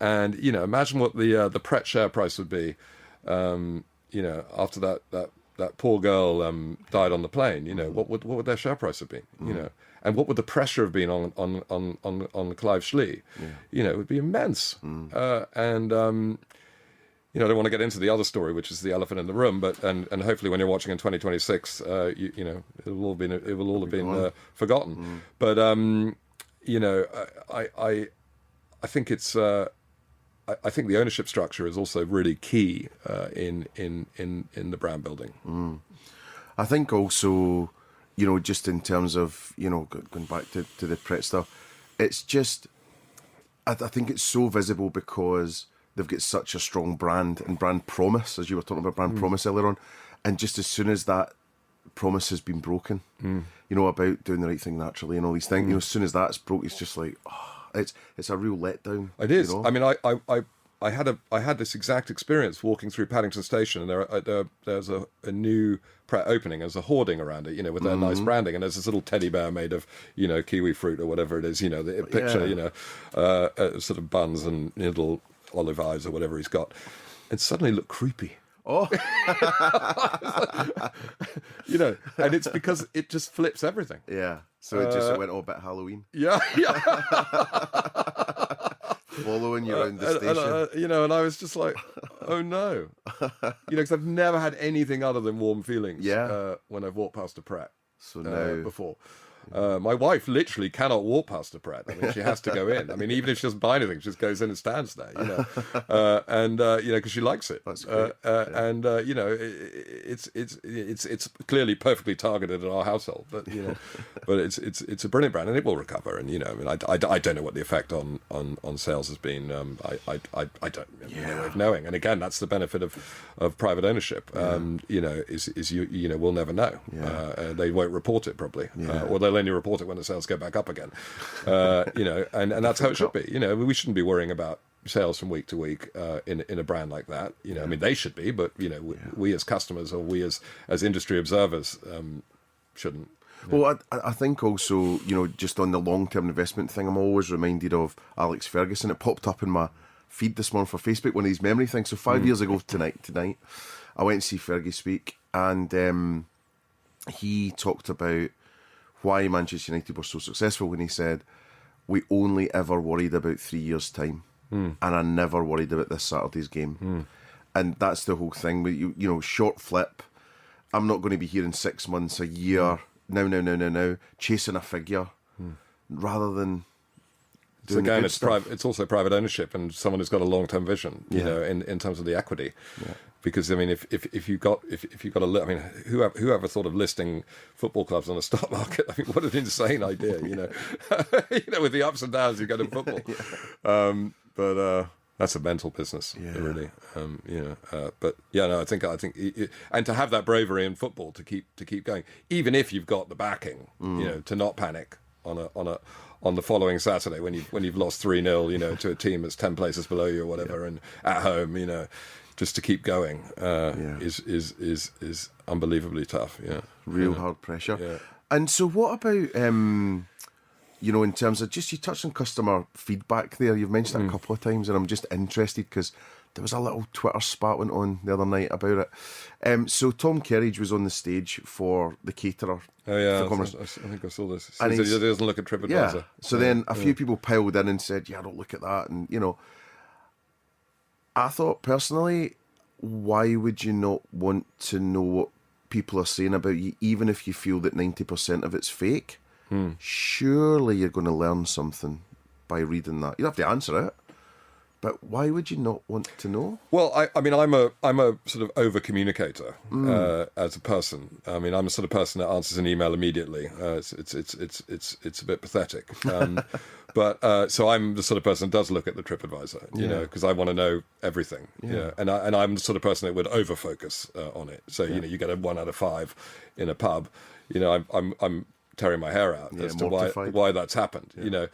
and you know, imagine what the Pret share price would be, you know, after that poor girl died on the plane. You know, what would their share price have been? You know. And what would the pressure have been on Clive Schley? You know, it would be immense. And you know, I don't want to get into the other story, which is the elephant in the room. But and hopefully, when you're watching in 2026, you know, it will all have been forgotten. But you know, I think it's. I think the ownership structure is also really key in the brand building. I think also. You know, just in terms of, you know, going back to the Pret stuff, it's just, I think it's so visible because they've got such a strong brand and brand promise, as you were talking about brand promise earlier on. And just as soon as that promise has been broken, you know, about doing the right thing naturally and all these things, you know, as soon as that's broke, it's just like, it's a real letdown. It is. You know? I mean, I had this exact experience walking through Paddington Station, and there's a new Pret opening. There's a hoarding around it, you know, with their nice branding, and there's this little teddy bear made of, you know, kiwi fruit or whatever it is, you know, the picture, you know, sort of buns and little olive eyes or whatever he's got, and suddenly look creepy. Oh, you know, and it's because it just flips everything. Yeah. So it just went all a bit Halloween. Yeah. Following you around the station. You know, and I was just like, oh no. You know, because I've never had anything other than warm feelings when I've walked past a Pret before. My wife literally cannot walk past a Pret. I mean, she has to go in. I mean, even if she doesn't buy anything, she just goes in and stands there, you know, and you know, because she likes it. That's great. And you know, it's clearly perfectly targeted at our household, but you know, but it's a brilliant brand, and it will recover. And you know, I mean, I don't know what the effect on sales has been. I don't have no way of knowing. And again, that's the benefit of private ownership. You know, is you know, we'll never know. They won't report it probably, or they'll only report it when the sales go back up again. You know, and that's how it should be. You know, we shouldn't be worrying about sales from week to week in a brand like that. You know, I mean, they should be, but you know, we as customers or we as industry observers shouldn't. Well, I think also, you know, just on the long-term investment thing, I'm always reminded of Alex Ferguson. It popped up in my feed this morning for Facebook, one of these memory things. So 5 years ago tonight, I went to see Fergie speak, and he talked about why Manchester United were so successful when he said, we only ever worried about 3 years' time, and I never worried about this Saturday's game. And that's the whole thing. You know, short flip. I'm not going to be here in 6 months, a year, now, chasing a figure rather than So doing again, the good it's stuff. it's also private ownership and someone who's got a long-term vision, you know, in terms of the equity. Yeah. Because I mean, if you got I mean, whoever thought of listing football clubs on the stock market? I mean, what an insane idea, you know, with the ups and downs you get in football. But that's a mental business, really. But yeah, no, I think, and to have that bravery in football to keep going, even if you've got the backing, you know, to not panic on the following Saturday when you've lost 3-0, you know, to a team that's 10 places below you or whatever, and at home, you know, just to keep going is unbelievably tough. Yeah, Real hard pressure. Yeah. And so, what about you know, in terms of you touched on customer feedback there. You've mentioned it a couple of times, and I'm just interested because there was a little Twitter spat went on the other night about it. So Tom Kerridge was on the stage for the caterer. Oh yeah, for I think I saw this. He And says he he's- doesn't look at TripAdvisor. Yeah. So then a few people piled in and said, "Yeah, don't look at that." And you know, I thought personally, why would you not want to know what people are saying about you, even if you feel that 90% of it's fake? Surely you're going to learn something by reading that. You don't have to answer it, but why would you not want to know? Well, I mean, I'm a sort of over communicator as a person. I mean, I'm the sort of person that answers an email immediately. It's a bit pathetic. But so I'm the sort of person that does look at the TripAdvisor, you know, because I want to know everything. You know, and I'm the sort of person that would over focus on it. So you know, you get a 1 out of 5 in a pub. You know, I'm tearing my hair out as to why that's happened. You know,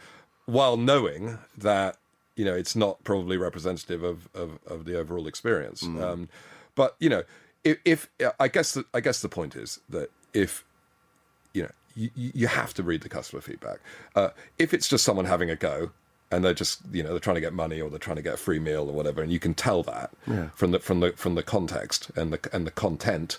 while knowing that, you know, it's not probably representative of the overall experience. But you know, if I guess the point is that if you know, you have to read the customer feedback. If it's just someone having a go and they're just, you know, they're trying to get money or they're trying to get a free meal or whatever, and you can tell that from the context and the content,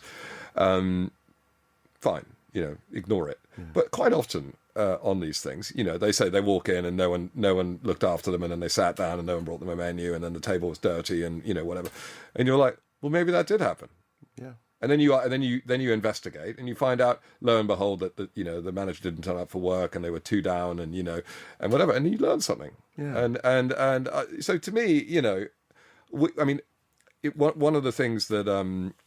fine, you know, ignore it. But quite often on these things, you know, they say they walk in and no one looked after them, and then they sat down and no one brought them a menu, and then the table was dirty, and you know, whatever, and you're like, well, maybe that did happen. Yeah. And then you investigate and you find out, lo and behold, that you know, the manager didn't turn up for work and they were 2 down, and you know, and whatever, and you learn something. Yeah. And so to me, you know, I mean, one of the things that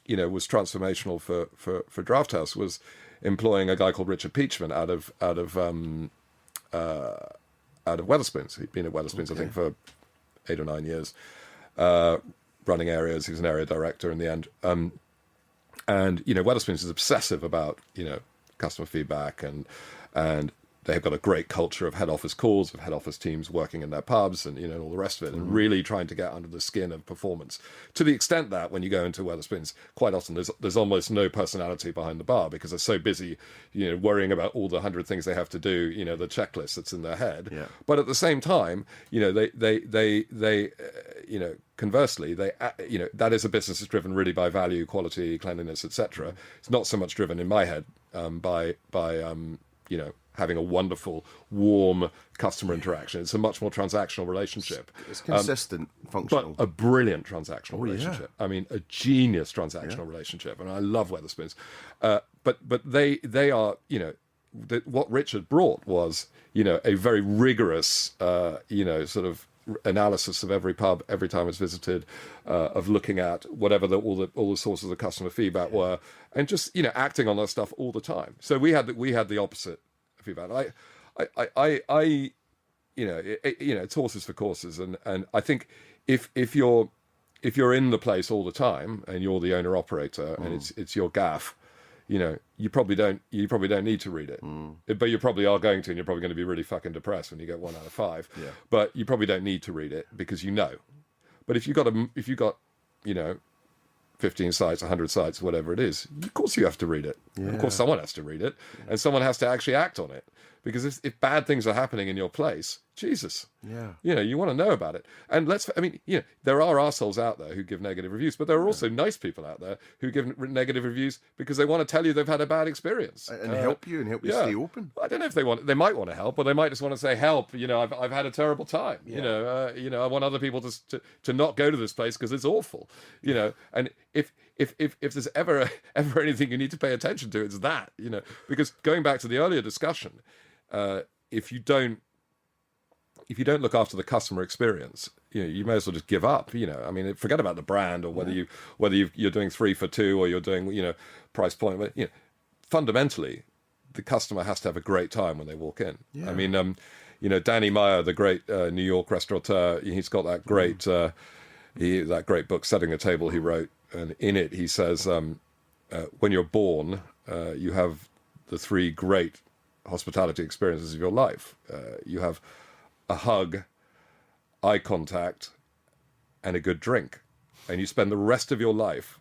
you know, was transformational for Draft House was employing a guy called Richard Peachman out of Wetherspoons. He'd been at Wetherspoons, I think, for 8 or 9 years, running areas. He was an area director in the end. And you know, Wetherspoons is obsessive about, you know, customer feedback, and they've got a great culture of head office calls, of head office teams working in their pubs, and you know, all the rest of it, and really trying to get under the skin of performance, to the extent that when you go into Wetherspoons, quite often there's almost no personality behind the bar, because they're so busy, you know, worrying about all the 100 things they have to do, you know, the checklist that's in their head. Yeah. But at the same time, you know, they you know, conversely, they you know, that is a business that's driven really by value, quality, cleanliness, etc. It's not so much driven in my head by you know, having a wonderful, warm customer interaction. It's a much more transactional relationship. It's consistent, functional. But a brilliant transactional relationship. Yeah. I mean, a genius transactional relationship. And I love Wetherspoons. But they are, you know, what Richard brought was, you know, a very rigorous, you know, sort of analysis of every pub every time it's visited, of looking at whatever all the sources of customer feedback were, and just, you know, acting on that stuff all the time. So we had the opposite feedback. I you know, you know, it's horses for courses, and I think if you're in the place all the time and you're the owner operator and it's your gaff, you know, you probably don't need to read it, but you probably are going to, and you're probably going to be really fucking depressed when you get 1 out of 5. Yeah. But you probably don't need to read it because you know. But if you got you know, 15 sites, 100 sites, whatever it is, of course you have to read it. Yeah. Of course someone has to read it, and someone has to actually act on it. Because if bad things are happening in your place, Jesus, you know, you want to know about it. And I mean, you know, there are arseholes out there who give negative reviews, but there are also nice people out there who give negative reviews because they want to tell you they've had a bad experience. And help you stay open. I don't know if they might want to help, or they might just want to say, help, you know, I've had a terrible time. You know, I want other people to not go to this place because it's awful, you know. And if if there's ever anything you need to pay attention to, it's that, because going back to the earlier discussion, if you don't look after the customer experience, you may as well just give up. I mean, forget about the brand or whether you're doing 3 for 2 or you're doing price point. But fundamentally, the customer has to have a great time when they walk in. Yeah. I mean, Danny Meyer, the great New York restaurateur, he's got that great that great book, Setting a Table, he wrote, and in it he says, when you're born, you have the 3 great hospitality experiences of your life. You have a hug, eye contact, and a good drink. And you spend the rest of your life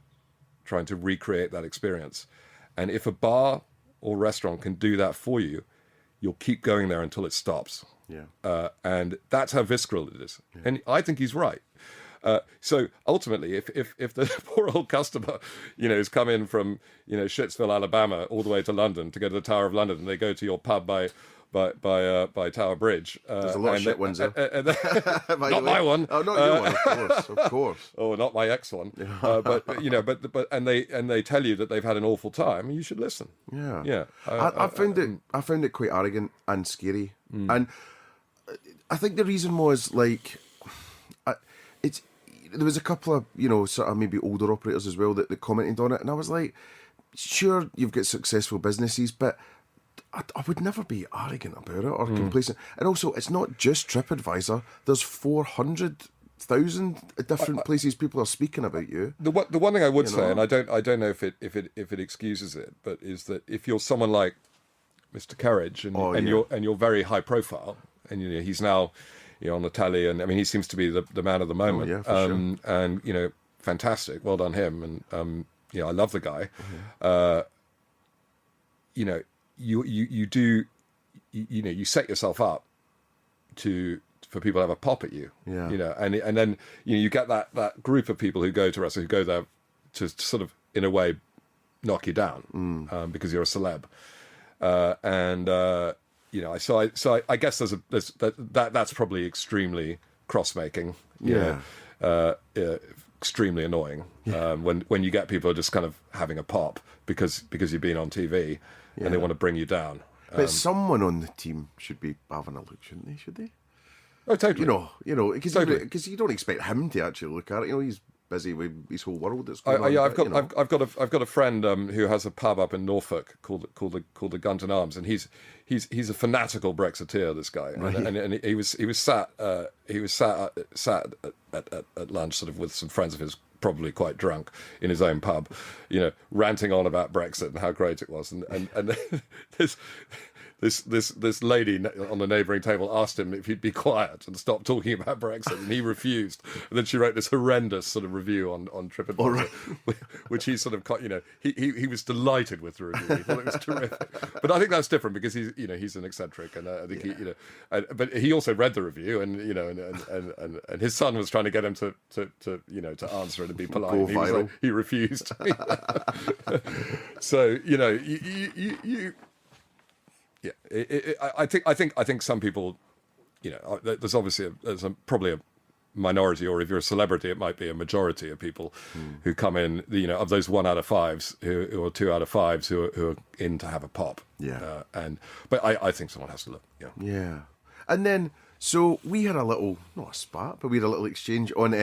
trying to recreate that experience. And if a bar or restaurant can do that for you, you'll keep going there until it stops. Yeah. And that's how visceral it is. Yeah. And I think he's right. So ultimately, if the poor old customer, has come in from, Shittsville, Alabama, all the way to London to go to the Tower of London, and they go to your pub by Tower Bridge. There's a lot of shit ones there. Not my one. Oh, not your one, of course. Oh, not my ex one. But they tell you that they've had an awful time. You should listen. Yeah, yeah. I found it quite arrogant and scary, and I think the reason was there was a couple of sort of maybe older operators as well that commented on it, and I was like, sure, you've got successful businesses, but I would never be arrogant about it or complacent. And also, it's not just TripAdvisor. There's 400,000 different places people are speaking about you. The one thing I would say, and I don't know if it excuses it, but is that if you're someone like Mr. Kerridge and you're very high profile, and he's now on the telly, and I mean he seems to be the man of the moment. Oh, yeah, for sure. And fantastic, well done him, and I love the guy. You set yourself up for people to have a pop at you. Yeah. And then you get that group of people who go to wrestling, who go there to sort of in a way knock you down because you're a celeb. So I guess that's probably extremely cross-making. Extremely annoying. When you get people just kind of having a pop because you've been on TV and they want to bring you down. But someone on the team should be having a look, shouldn't they? Should they? Oh, totally. Because you don't expect him to actually look at it. He's busy with his whole world. That's going on. I've got a friend who has a pub up in Norfolk called the Gunton Arms, and he's a fanatical Brexiteer. This guy, right. and he was sat at lunch, sort of with some friends of his, probably quite drunk, in his own pub, ranting on about Brexit and how great it was, and this lady on the neighbouring table asked him if he'd be quiet and stop talking about Brexit, and he refused. And then she wrote this horrendous sort of review on TripAdvisor, which he sort of, he was delighted with the review. He thought it was terrific. But I think that's different because he's an eccentric, and I think but he also read the review, and and his son was trying to get him to answer it and be polite. And he was like, he refused. So you. Yeah, I think some people, there's obviously probably a minority, or if you're a celebrity, it might be a majority of people who come in, of those 1 out of 5s who are 2 out of 5s who are in to have a pop. Yeah. But I think someone has to look. Yeah. Yeah. And then, so we had a little, not a spat, but we had a little exchange on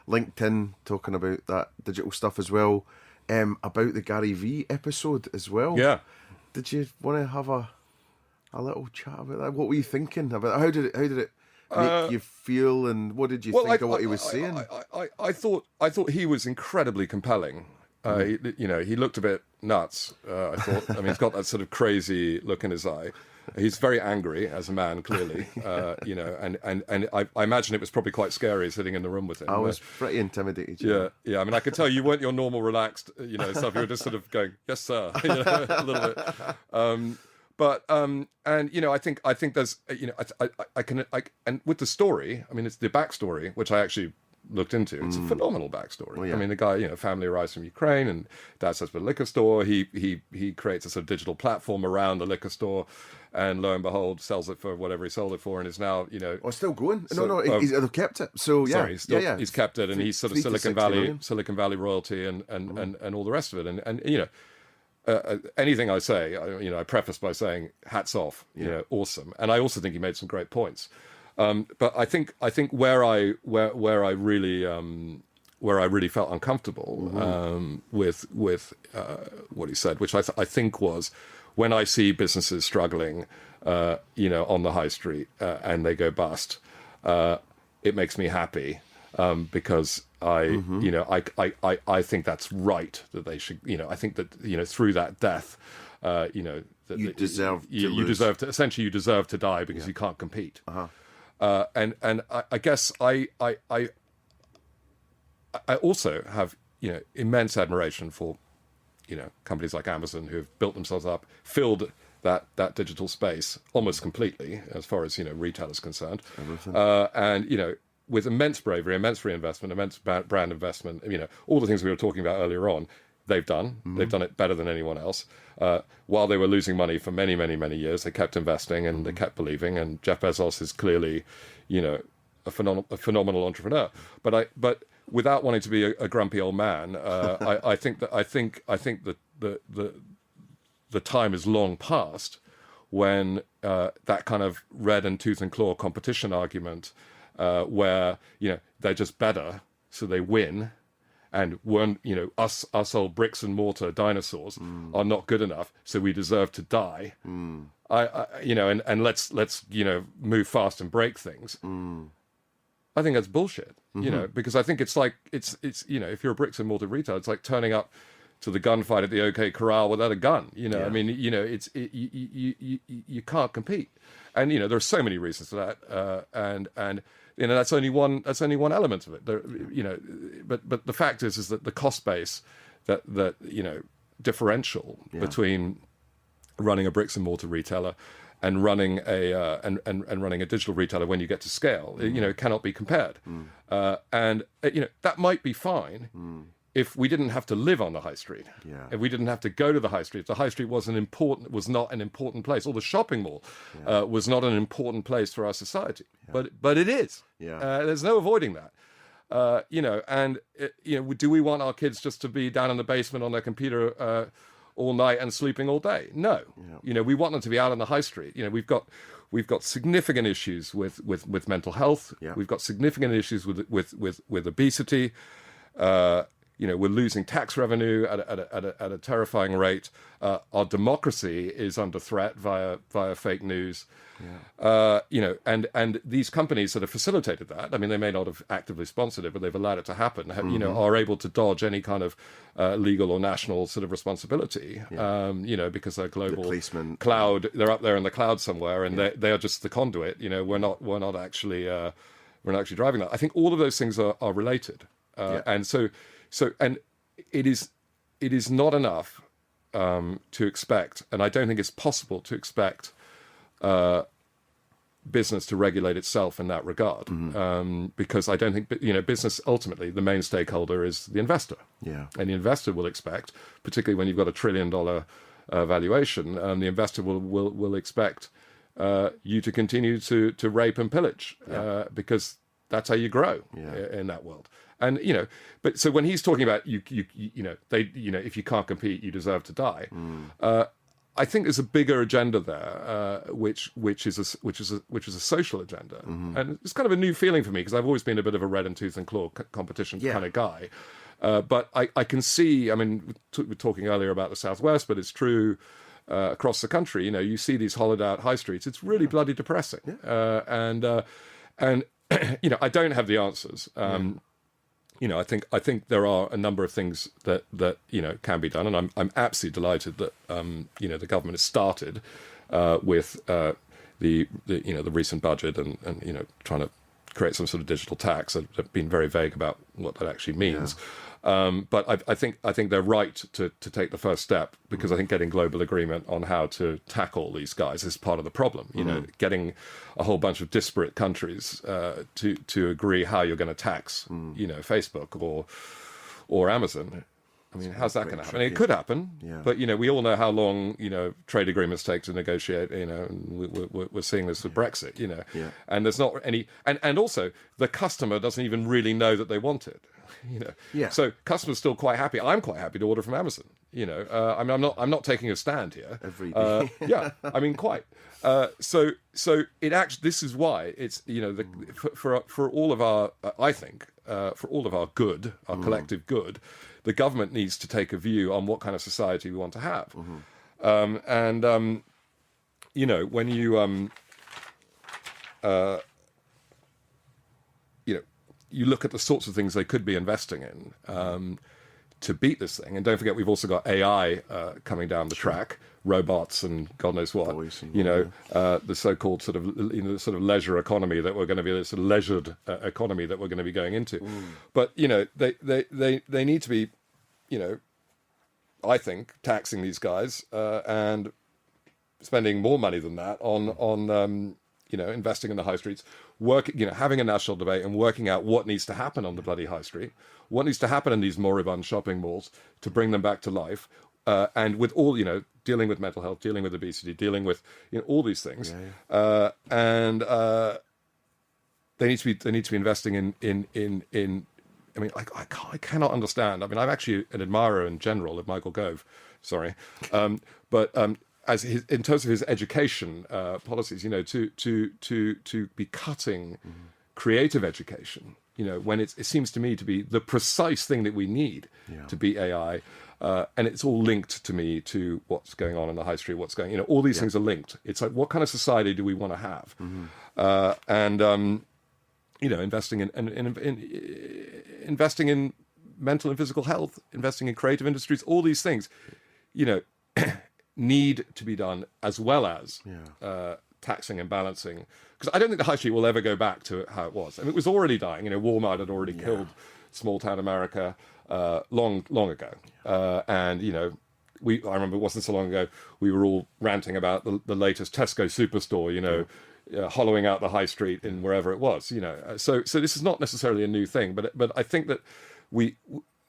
LinkedIn talking about that digital stuff as well, about the Gary Vee episode as well. Yeah. Did you want to have a little chat about that? What were you thinking about? How did it make you feel, and what did you think of what he was saying? I thought he was incredibly compelling. He looked a bit nuts. I thought. I mean, he's got that sort of crazy look in his eye. He's very angry as a man, clearly. And I imagine it was probably quite scary sitting in the room with him. I was pretty intimidated. Yeah. I mean, I could tell you weren't your normal relaxed, stuff. You were just sort of going, "Yes, sir," a little bit. I think there's, and with the story, I mean, it's the backstory, which I actually looked into. It's a phenomenal backstory. Oh, yeah. I mean, the guy, family arrives from Ukraine, and dad sets up a liquor store. He creates a sort of digital platform around the liquor store, and lo and behold, sells it for whatever he sold it for, and is now, Oh, it's still going. So, they've kept it. So yeah, sorry, he's kept it, and he's sort of 3 to 60 Silicon Valley royalty, and all the rest of it, and anything I say, I preface by saying hats off, awesome, and I also think he made some great points. But I think where I really felt uncomfortable with what he said, which I think was, when I see businesses struggling, on the high street and they go bust, it makes me happy because I think that's right, that they should. I think that through that death, that you deserve to essentially you deserve to die because you can't compete. And I guess I also have immense admiration for companies like Amazon, who have built themselves up, filled that digital space almost completely as far as retail is concerned, and with immense bravery, immense reinvestment, immense brand investment, all the things we were talking about earlier on. They've done it better than anyone else. While they were losing money for many, many, many years, they kept investing and they kept believing. And Jeff Bezos is clearly, a phenomenal entrepreneur. But without wanting to be a grumpy old man, I think that the time is long past when that kind of red and tooth and claw competition argument, where they're just better, so they win. And us old bricks and mortar dinosaurs are not good enough, so we deserve to die. And let's move fast and break things. I think that's bullshit. Because I think it's if you're a bricks and mortar retailer, it's like turning up to the gunfight at the OK Corral without a gun. I mean, you can't compete, and there are so many reasons for that, and. That's only one element of it. But the fact is that the cost base, that differential between running a bricks and mortar retailer and running a running a digital retailer when you get to scale, cannot be compared. And that might be fine if we didn't have to live on the high street, if we didn't have to go to the high street, if the high street was not an important place, or the shopping mall was not an important place for our society, but it is. There's no avoiding that. Do we want our kids just to be down in the basement on their computer all night and sleeping all day? No. We want them to be out on the high street. We've got significant issues with mental health. We've got significant issues with obesity. We're losing tax revenue at a terrifying rate. Our democracy is under threat via fake news. And these companies that have facilitated that, I mean, they may not have actively sponsored it, but they've allowed it to happen, are able to dodge any kind of legal or national sort of responsibility, because they're global cloud, they're up there in the cloud somewhere, and they are just the conduit. We're not actually driving that. I think all of those things are related. And so it is not enough to expect, and I don't think it's possible to expect business to regulate itself in that regard, because I don't think business, ultimately the main stakeholder is the investor, and the investor will expect, particularly when you've got $1 trillion valuation, the investor will expect you to continue to rape and pillage, because that's how you grow in that world. And but so when he's talking about if you can't compete, you deserve to die. I think there's a bigger agenda there, which is a social agenda, and it's kind of a new feeling for me, because I've always been a bit of a red and tooth and claw competition kind of guy. But I can see. I mean, we were talking earlier about the Southwest, but it's true across the country. You see these hollowed out high streets. It's really bloody depressing, and I don't have the answers. I think there are a number of things that can be done, and I'm absolutely delighted that the government has started with the recent budget and trying to create some sort of digital tax. I've been very vague about what that actually means, But I think they're right to take the first step, because I think getting global agreement on how to tackle these guys is part of the problem. You know, getting a whole bunch of disparate countries to agree how you're going to tax, you know, Facebook or Amazon. I mean, how's that going to happen? It could happen, but, you know, we all know how long, you know, trade agreements take to negotiate, you know, and we're seeing this with Brexit, you know, and there's not any, and also the customer doesn't even really know that they want it, you know. So customers still quite happy. I'm quite happy to order from Amazon, you know. I mean, I'm not taking a stand here. Every day. I mean, quite. So it actually, this is why it's, you know, for all of our, I think, for all of our good, our collective good, the government needs to take a view on what kind of society we want to have. You know, when you, you know, you look at the sorts of things they could be investing in to beat this thing, and don't forget we've also got AI coming down the track, robots and God knows what. You know, the so-called sort of, you know, sort of leisure economy that we're going to be, this sort of leisured economy that we're going to be going into. But you know, they need to be, you know, I think, taxing these guys and spending more money than that on you know, investing in the high streets, you know, having a national debate and working out what needs to happen on the bloody high street, what needs to happen in these moribund shopping malls to bring them back to life, and with all, you know, dealing with mental health, dealing with obesity, dealing with, you know, all these things, and they need to be investing in. I mean, I cannot understand. I mean, I'm actually an admirer in general of Michael Gove, but as in terms of his education policies, you know, to be cutting creative education, you know, when it seems to me to be the precise thing that we need to beat AI, and it's all linked to me to what's going on in the high street, what's going, you know, all these things are linked. It's like, what kind of society do we want to have? You know, investing in mental and physical health, investing in creative industries, all these things, you know, need to be done, as well as taxing and balancing. Because I don't think the high street will ever go back to how it was. I mean, it was already dying. You know, Walmart had already killed small town America long ago. And, you know, I remember it wasn't so long ago, we were all ranting about the latest Tesco superstore, you know, hollowing out the high street in wherever it was, you know. So this is not necessarily a new thing, but I think that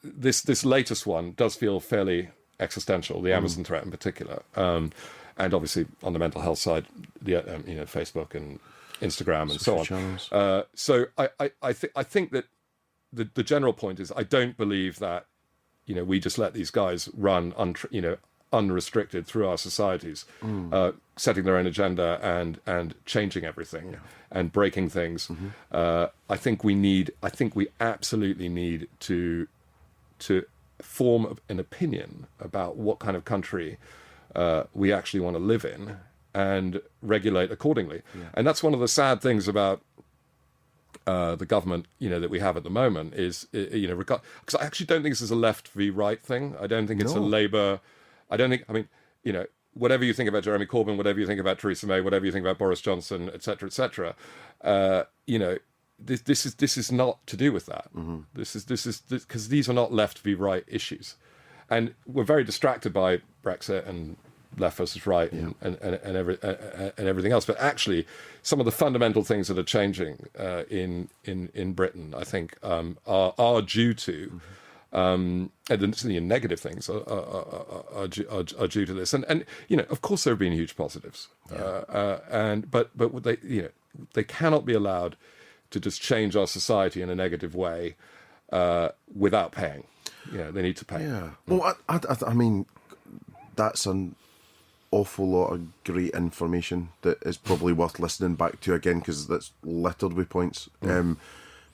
this latest one does feel fairly existential, the Amazon threat in particular, and obviously on the mental health side, the you know, Facebook and Instagram and so on. So I think that the general point is, I don't believe that, you know, we just let these guys run you know, unrestricted through our societies, setting their own agenda and changing everything and breaking things. I think we absolutely need to form an opinion about what kind of country we actually want to live in and regulate accordingly. And that's one of the sad things about the government, you know, that we have at the moment is, you know, because I actually don't think this is a left v right thing. I don't think it's a Labour. I mean, you know, whatever you think about Jeremy Corbyn, whatever you think about Theresa May, whatever you think about Boris Johnson, etc., you know, this is not to do with that. This is because these are not left v right issues, and we're very distracted by Brexit and left versus right and everything else. But actually, some of the fundamental things that are changing in Britain, I think, are due to. And the negative things are due to this, and you know, of course, there have been huge positives, but they, you know, they cannot be allowed to just change our society in a negative way without paying. You know, they need to pay. Yeah. Well, I mean, that's an awful lot of great information that is probably worth listening back to again, because that's littered with points.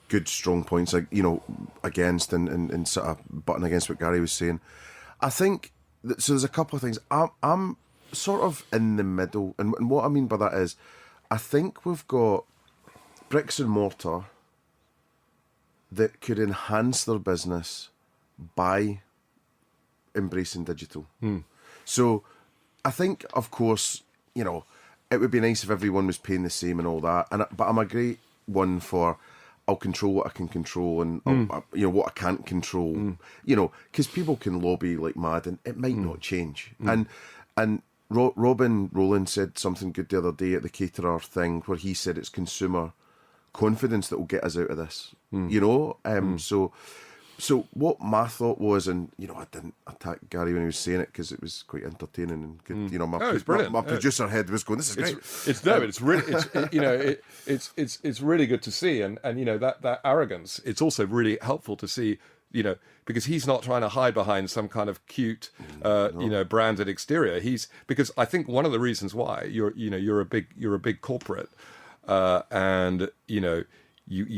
Good, strong points, like, you know, against and sort of butting against what Gary was saying. I think so. There's a couple of things. I'm sort of in the middle, and what I mean by that is, I think we've got bricks and mortar that could enhance their business by embracing digital. So I think, of course, you know, it would be nice if everyone was paying the same and all that. But I'm a great one for, I'll control what I can control, and what I can't control. Because people can lobby like mad, and it might not change. And Robin Rowland said something good the other day at the caterer thing, where he said it's consumer confidence that will get us out of this. So what my thought was, and I didn't attack Gary when he was saying it because it was quite entertaining and good. It's brilliant. My producer head was going, "This is great." It's really good to see, and that arrogance. It's also really helpful to see, because he's not trying to hide behind some kind of cute, branded exterior. Because I think one of the reasons why you're a big corporate, and you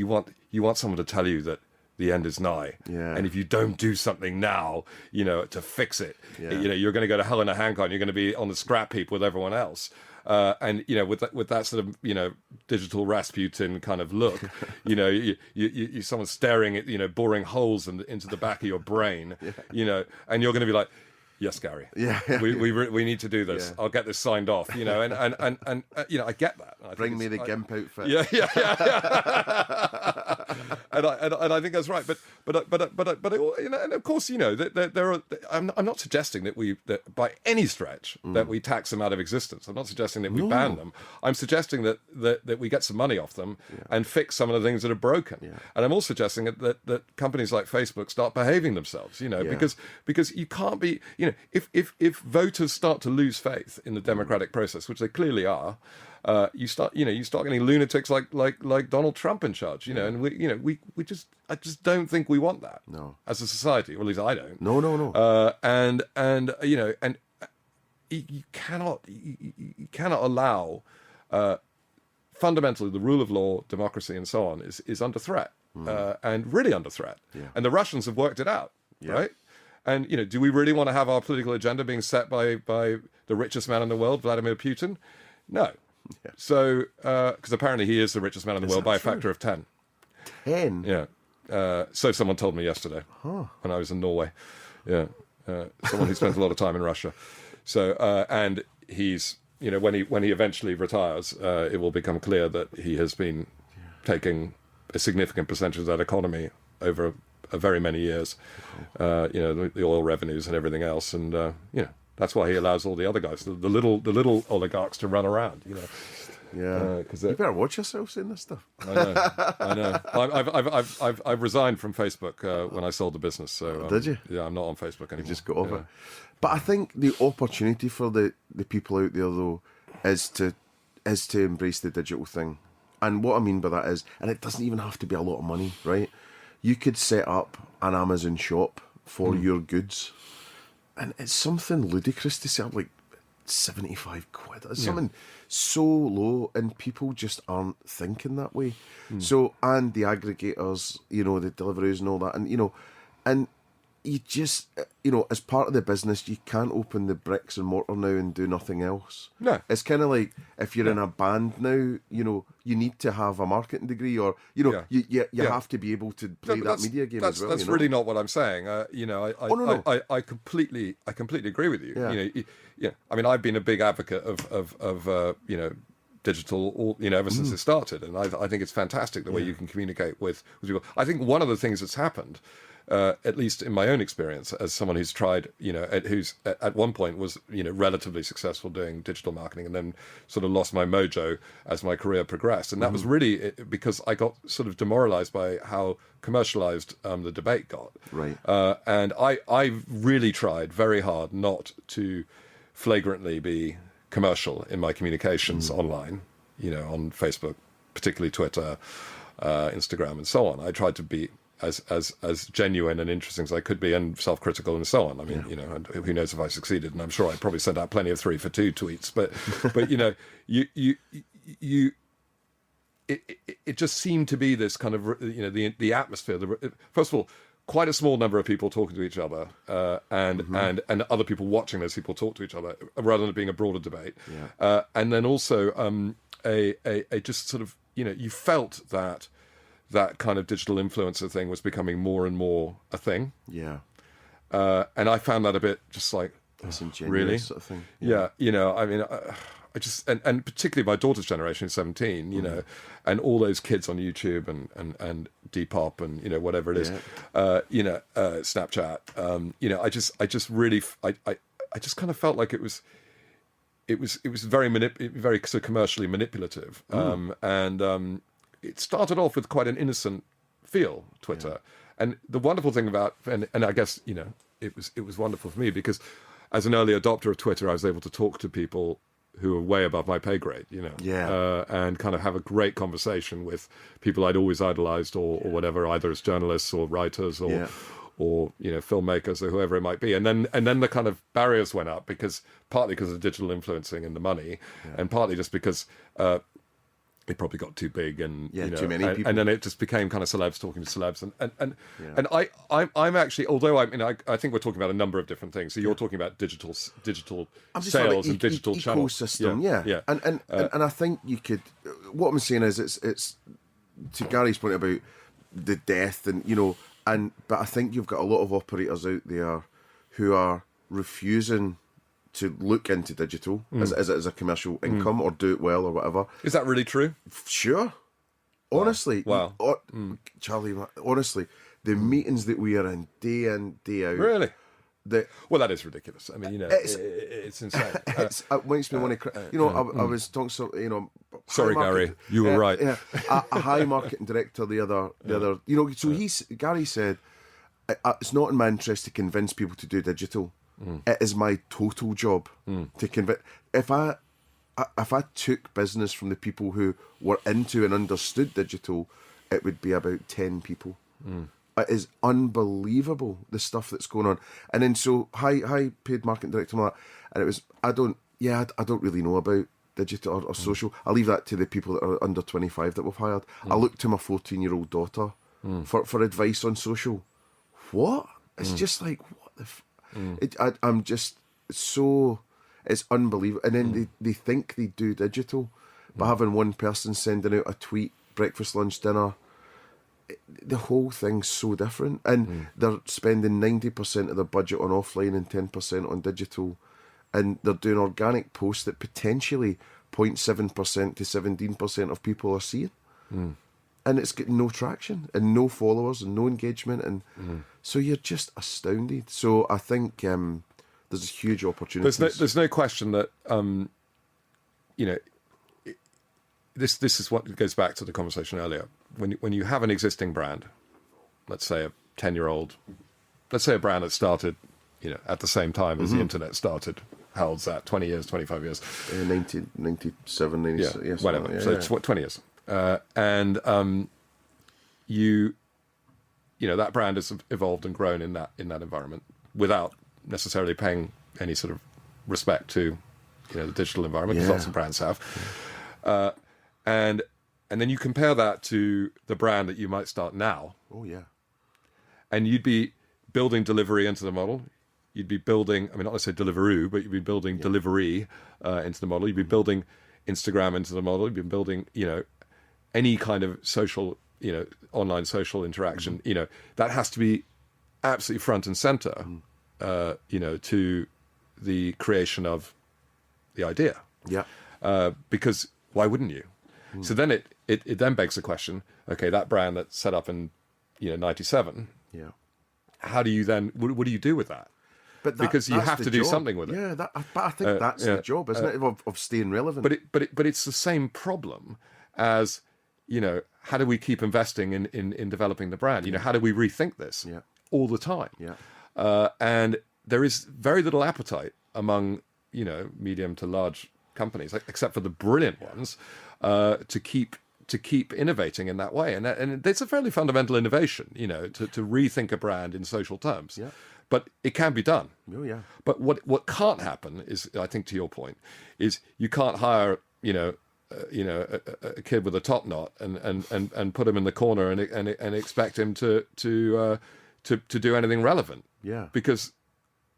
want someone to tell you that the end is nigh. Yeah. And if you don't do something now, to fix it, you're going to go to hell in a handcart. You're going to be on the scrap heap with everyone else. And with that sort of digital Rasputin kind of look, you someone staring at boring holes into the back of your brain, and you're going to be like, yes, Gary. Yeah. We need to do this. Yeah. I'll get this signed off. And I get that. Bring me the GIMP outfit. Yeah. And I think that's right. But and of course, there are. I'm not suggesting that by any stretch that we tax them out of existence. I'm not suggesting that we ban them. I'm suggesting that we get some money off them and fix some of the things that are broken. Yeah. And I'm also suggesting that companies like Facebook start behaving themselves. Because you can't be. If voters start to lose faith in the democratic process, which they clearly are, you start getting lunatics like Donald Trump in charge, and I just don't think we want that. No. As a society, or at least I don't. No. And you cannot allow fundamentally the rule of law, democracy, and so on is under threat, and really under threat. Yeah. And the Russians have worked it out, right? And do we really want to have our political agenda being set by the richest man in the world, Vladimir Putin? No. Yeah. So, because apparently he is the richest man in the world by a factor of 10. 10? Yeah. So someone told me yesterday when I was in Norway. Yeah. Someone who spent a lot of time in Russia. So, and he's, when he eventually retires, it will become clear that he has been taking a significant percentage of that economy over a very many years, the oil revenues and everything else, and that's why he allows all the other guys, the little oligarchs, to run around. Yeah, because you better watch yourself saying this stuff. I know. I've resigned from Facebook when I sold the business. So did you? Yeah, I'm not on Facebook anymore. You just got off it. But I think the opportunity for the people out there though is to embrace the digital thing, and what I mean by that is, and it doesn't even have to be a lot of money, right? You could set up an Amazon shop for your goods, and it's something ludicrous to set up like 75 quid. It's something so low, and people just aren't thinking that way. So, and the aggregators, the deliveries and all that, and and you just, as part of the business, you can't open the bricks and mortar now and do nothing else. No. It's kind of like if you're in a band now, you need to have a marketing degree, or, you have to be able to play that media game as well. That's really not what I'm saying. I completely agree with you. Yeah. I mean, I've been a big advocate of digital, ever since it started. And I think it's fantastic the way you can communicate with people. I think one of the things that's happened, at least in my own experience, as someone who's tried, who's at one point was, relatively successful doing digital marketing, and then sort of lost my mojo as my career progressed. And that was really because I got sort of demoralized by how commercialized the debate got. Right. And I really tried very hard not to flagrantly be commercial in my communications online, on Facebook, particularly Twitter, Instagram, and so on. I tried to be as genuine and interesting as I could be, and self-critical and so on. I mean, and who knows if I succeeded? And I'm sure I probably sent out plenty of 3 for 2 tweets. But it just seemed to be this kind of the atmosphere. First of all, quite a small number of people talking to each other, and other people watching those people talk to each other, rather than it being a broader debate. Yeah. And then also a just sort of you felt that kind of digital influencer thing was becoming more and more a thing. Yeah. And I found that a bit just like, disingenuous really? Sort of thing. Yeah. I mean, and particularly my daughter's generation, 17, you know, and all those kids on YouTube and Depop and, you know, whatever it is, Snapchat, you know, I just really, I just kind of felt like it was very very sort of commercially manipulative, and it started off with quite an innocent feel, Twitter, and the wonderful thing about and I guess, you know, it was wonderful for me because as an early adopter of Twitter, I was able to talk to people who are way above my pay grade, you know, and kind of have a great conversation with people I'd always idolized or whatever, either as journalists or writers or you know, filmmakers or whoever it might be, and then the kind of barriers went up partly because of digital influencing and the money, and partly just because it probably got too big and you know, too many people, and then it just became kind of celebs talking to celebs, and I'm actually, although I think we're talking about a number of different things. So you're talking about digital sales and digital channels, ecosystem, and I think you could. What I'm saying is, it's to Gary's point about the death, and you know. But I think you've got a lot of operators out there who are refusing to look into digital as a commercial income or do it well or whatever. Is that really true? Sure. Honestly. Wow. Charlie, honestly, the meetings that we are in, day out. Really? Well, that is ridiculous. I mean, you know, it's insane. It makes me want to. You know, I was talking. So, you know, sorry, Gary, you were right. A high marketing director, the other. You know, so Gary said, it's not in my interest to convince people to do digital. It is my total job to convince. If I took business from the people who were into and understood digital, it would be about 10 people. It is unbelievable, the stuff that's going on. And then so high paid marketing director and all that. And it was, I don't really know about digital or social. I leave that to the people that are under 25 that we've hired. I look to my 14-year-old daughter for advice on social. What? It's just like, what the I'm just so, it's unbelievable. And then they think they do digital, but having one person sending out a tweet, breakfast, lunch, dinner, the whole thing's so different, and they're spending 90% of their budget on offline and 10% on digital, and they're doing organic posts that potentially 0.7% to 17% of people are seeing, and it's getting no traction and no followers and no engagement, and so you're just astounded. So I think there's a huge opportunity. There's no question that you know, this is what goes back to the conversation earlier. When you have an existing brand, let's say a 10-year-old, let's say a brand that started, you know, at the same time as the internet started, how old's that? 20 years, 25 years? 1997, 96, yes, whatever. So it's 20 years. And you know, that brand has evolved and grown in that environment without necessarily paying any sort of respect to, you know, the digital environment, because lots of brands have. And then you compare that to the brand that you might start now. Oh, yeah. And you'd be building delivery into the model. You'd be building, I mean, not necessarily Deliveroo, but you'd be building delivery into the model. You'd be building Instagram into the model. You'd be building, you know, any kind of social, you know, online social interaction. You know, that has to be absolutely front and center, you know, to the creation of the idea. Yeah. Because why wouldn't you? So then it then begs the question, okay, that brand that's set up in, you know, 97, how do you then, what do you do with that? But because you have to do something with it. Yeah, but I think that's the job, isn't it, of staying relevant? But it's the same problem as, you know, how do we keep investing in developing the brand? You know, how do we rethink this all the time? Yeah. And there is very little appetite among, you know, medium to large companies, except for the brilliant ones, to keep innovating in that way, and it's a fairly fundamental innovation, you know, to rethink a brand in social terms. Yeah. But it can be done. Oh yeah. But what can't happen is, I think, to your point, is you can't hire, you know, a kid with a top knot and put him in the corner and expect him to do anything relevant. Yeah. Because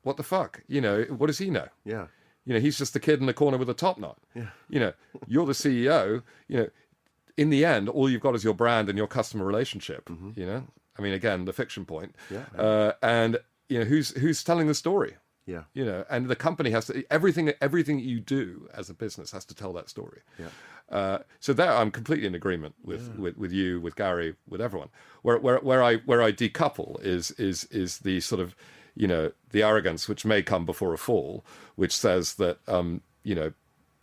what the fuck, you know, what does he know? Yeah. You know, he's just the kid in the corner with a top knot. Yeah. You know, you're the CEO. You know, in the end, all you've got is your brand and your customer relationship. You know, I mean, again, the fiction point. Yeah. And you know, who's telling the story? Yeah. You know, and the company has to, everything you do as a business has to tell that story. Yeah. So there, I'm completely in agreement with you, with Gary, with everyone. Where I decouple is the sort of, you know, the arrogance which may come before a fall, which says that you know,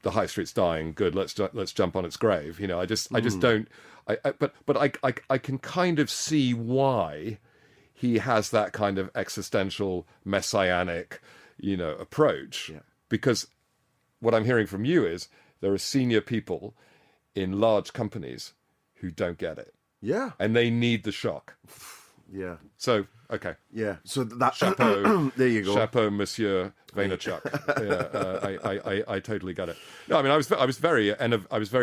the high street's dying. Good, let's jump on its grave. You know, I just don't. But I can kind of see why he has that kind of existential messianic, you know, approach, because what I'm hearing from you is there are senior people in large companies who don't get it. Yeah. And they need the shock. Yeah. So, okay. Yeah. So that Chapeau. there you go. Chapeau, Monsieur Vaynerchuk. I totally get it. No, I mean, I was very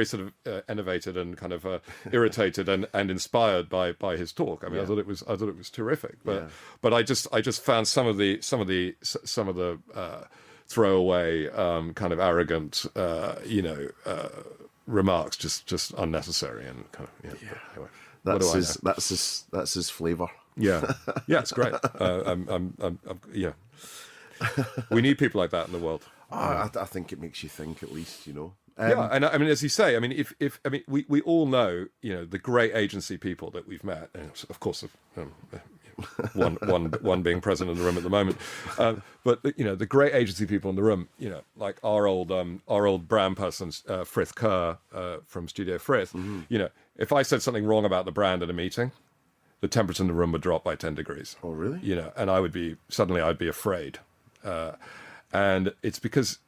sort of enervated and kind of irritated and inspired by his talk. I mean, I thought it was terrific. But I just found some of the throwaway kind of arrogant remarks just unnecessary and kind of anyway. That's his flavour. Yeah, it's great. Yeah, we need people like that in the world. I think it makes you think, at least, you know. Yeah, and I mean, as you say, I mean, if we all know, you know, the great agency people that we've met, and of course, one being present in the room at the moment, but you know, the great agency people in the room, you know, like our old brand person, Frith Kerr from Studio Frith, you know, if I said something wrong about the brand at a meeting, the temperature in the room would drop by 10 degrees. Oh, really? You know, and I'd be afraid, and it's because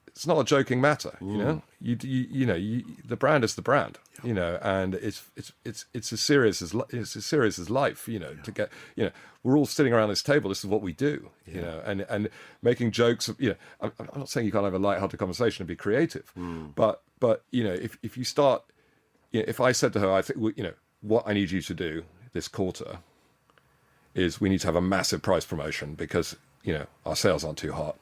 it's not a joking matter. You know, the brand is the brand. You know, and it's as serious as life. You know, to get, you know, we're all sitting around this table. This is what we do. You know, and making jokes. You know, I'm not saying you can't have a light-hearted conversation and be creative, but you know, if you start, you know, if I said to her, I think, you know, what I need you to do this quarter is we need to have a massive price promotion because, you know, our sales aren't too hot.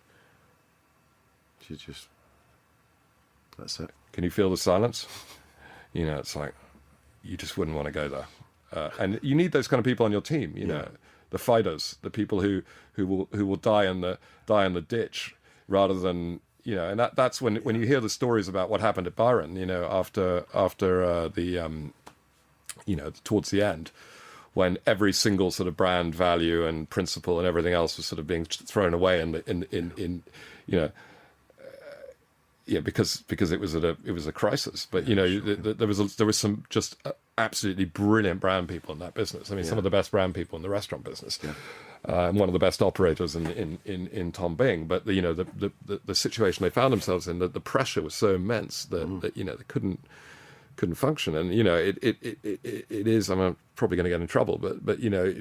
That's it. Can you feel the silence? You know, it's like you just wouldn't want to go there, and you need those kind of people on your team. You know, the fighters, the people who will die in the ditch rather than, you know. And that's when you hear the stories about what happened at Byron. You know, after the you know, towards the end, when every single sort of brand value and principle and everything else was sort of being thrown away in you know. Yeah, because it was a crisis, but you know, there was some just absolutely brilliant brand people in that business. I mean, some of the best brand people in the restaurant business, and one of the best operators in Tom Bing. But you know, the situation they found themselves in, the pressure was so immense that you know, they couldn't function. And you know, it is. I'm probably going to get in trouble, but you know,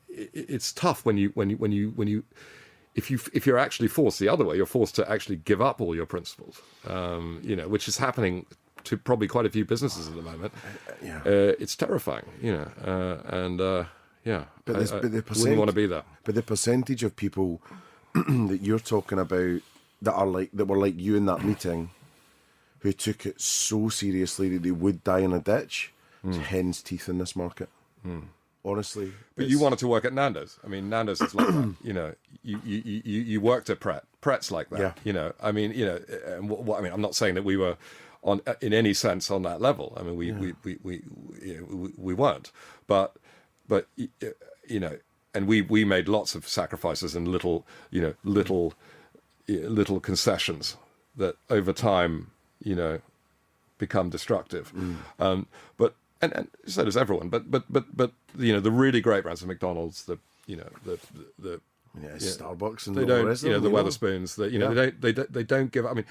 it's tough when you. If you're actually forced the other way, you're forced to actually give up all your principles, you know, which is happening to probably quite a few businesses at the moment. It's terrifying, you know, and but I wouldn't want to be there. But the percentage of people that you're talking about that were like you in that meeting, who took it so seriously that they would die in a ditch, it's hen's teeth in this market. Honestly, but you wanted to work at Nando's. I mean, Nando's is like that. You know, you worked at Pret's like that. Yeah. You know, I mean, you know, I mean, I'm not saying that we were in any sense on that level. I mean, we weren't, but you know, and we made lots of sacrifices and little concessions that over time, you know, become destructive. But. And so does everyone, but you know, the really great brands, the McDonald's, the Starbucks, and they don't, you know, the Wetherspoons, that, you know, they don't give. I mean,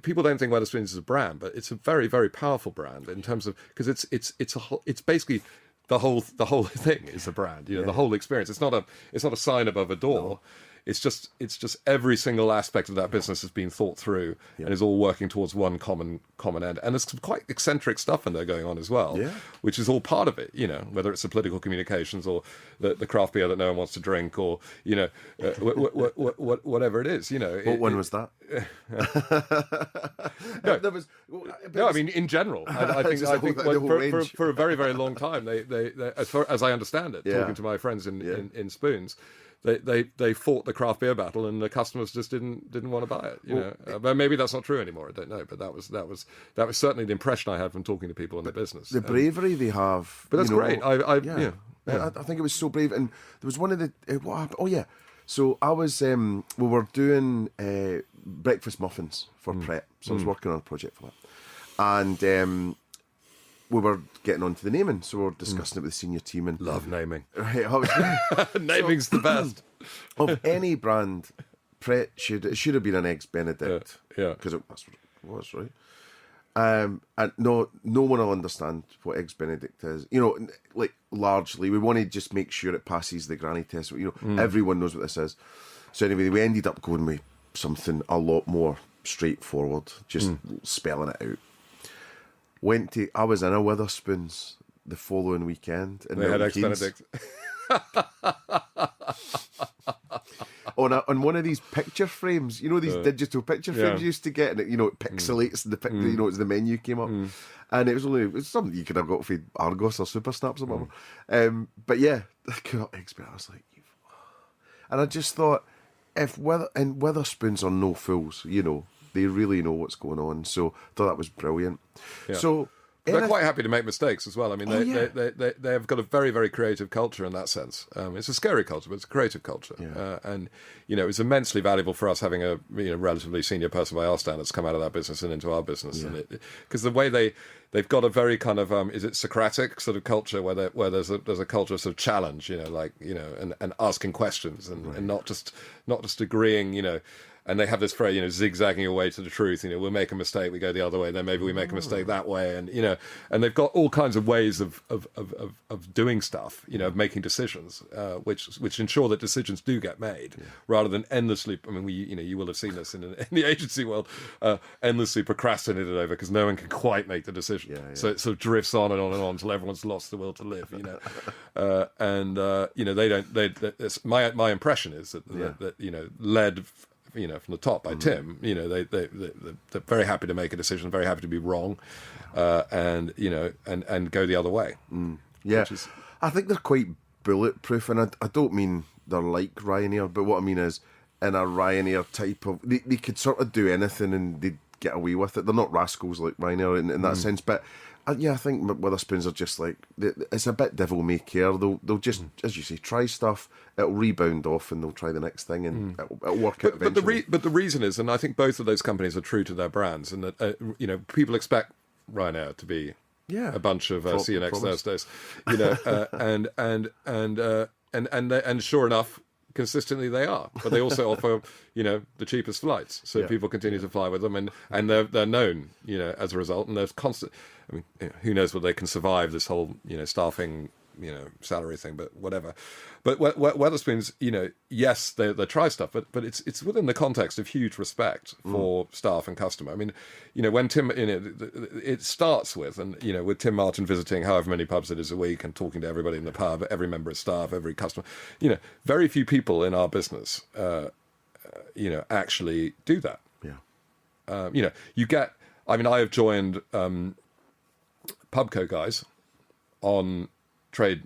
people don't think Wetherspoons is a brand, but it's a very, very powerful brand in terms of, because it's basically the whole thing is a brand. You know, the whole experience. It's not a sign above a door. No. It's just every single aspect of that business has been thought through and is all working towards one common end. And there's some quite eccentric stuff in there going on as well, which is all part of it. You know, whether it's the political communications or the craft beer that no one wants to drink, or you know, whatever it is. You know, what one was that? No, I mean in general, I think for a very, very long time, they as far as I understand it, talking to my friends in Spoons, they fought the craft beer battle, and the customers just didn't want to buy it. You know, but maybe that's not true anymore. I don't know. But that was certainly the impression I had from talking to people in the business. The bravery they have. But that's great. I think it was so brave. And there was one of the what happened? Oh yeah. So I was we were doing breakfast muffins for Pret. So I was working on a project for that, and we were getting onto the naming, so we were discussing it with the senior team. And love naming. Right, I was, Naming's the best. Of any brand, Pret should have been an Eggs Benedict. Yeah. Because that's what it was, right? And no one will understand what Eggs Benedict is. You know, like largely, we want to just make sure it passes the granny test. You know, everyone knows what this is. So anyway, we ended up going with something a lot more straightforward, just spelling it out. I was in a Witherspoons the following weekend. They had Eggs Benedict. On one of these picture frames, you know, these digital picture frames you used to get, and it, you know, it pixelates the picture, you know, as the menu came up, and it was something you could have got for Argos or Super Snaps or whatever. But yeah, I was like, and I just thought, Witherspoons are no fools, you know, they really know what's going on. So I thought that was brilliant. Yeah. So. They're quite happy to make mistakes as well. I mean, they've got a very, very creative culture in that sense. It's a scary culture, but it's a creative culture. Yeah. And, you know, it's immensely valuable for us having a relatively senior person by our standards come out of that business and into our business. Because the way they've got a very kind of, is it Socratic sort of culture where there's a culture of sort of challenge, you know, like, you know, and asking questions and not just agreeing, you know. And they have this phrase, you know, zigzagging your way to the truth. You know, we'll make a mistake, we go the other way, then maybe we make a mistake that way, and you know, and they've got all kinds of ways of doing stuff, you know, of making decisions, which ensure that decisions do get made, rather than endlessly. I mean, you will have seen this in the agency world, endlessly procrastinated over because no one can quite make the decision. So it sort of drifts on and on and on until everyone's lost the will to live. You know, you know, they don't. My impression is that you know, led, you know, from the top by Tim, you know, they're very happy to make a decision, very happy to be wrong, and you know, and go the other way. Yeah, I think they're quite bulletproof, and I don't mean they're like Ryanair, but what I mean is, in a Ryanair type of, they could sort of do anything and they'd get away with it. They're not rascals like Ryanair in that sense, but I think Witherspoons are just like, it's a bit devil may care. They'll just, as you say, try stuff. It'll rebound off, and they'll try the next thing, and it'll work out eventually. But the reason is, and I think both of those companies are true to their brands, and that you know, people expect Ryanair to be a bunch of see you next Thursdays, you know, and sure enough, consistently they are, but they also offer, you know, the cheapest flights, so people continue to fly with them, and they're known, you know, as a result, and there's constant. I mean, you know, who knows whether they can survive this whole, you know, staffing, you know, salary thing, but whatever. But Wetherspoons, you know, yes, they try stuff, but it's within the context of huge respect for staff and customer. I mean, you know, when Tim, you know, it starts with, and you know, with Tim Martin visiting however many pubs it is a week and talking to everybody in the pub, every member of staff, every customer. You know, very few people in our business, you know, actually do that. Yeah. You know, you get. I mean, I have joined Pubco guys on trade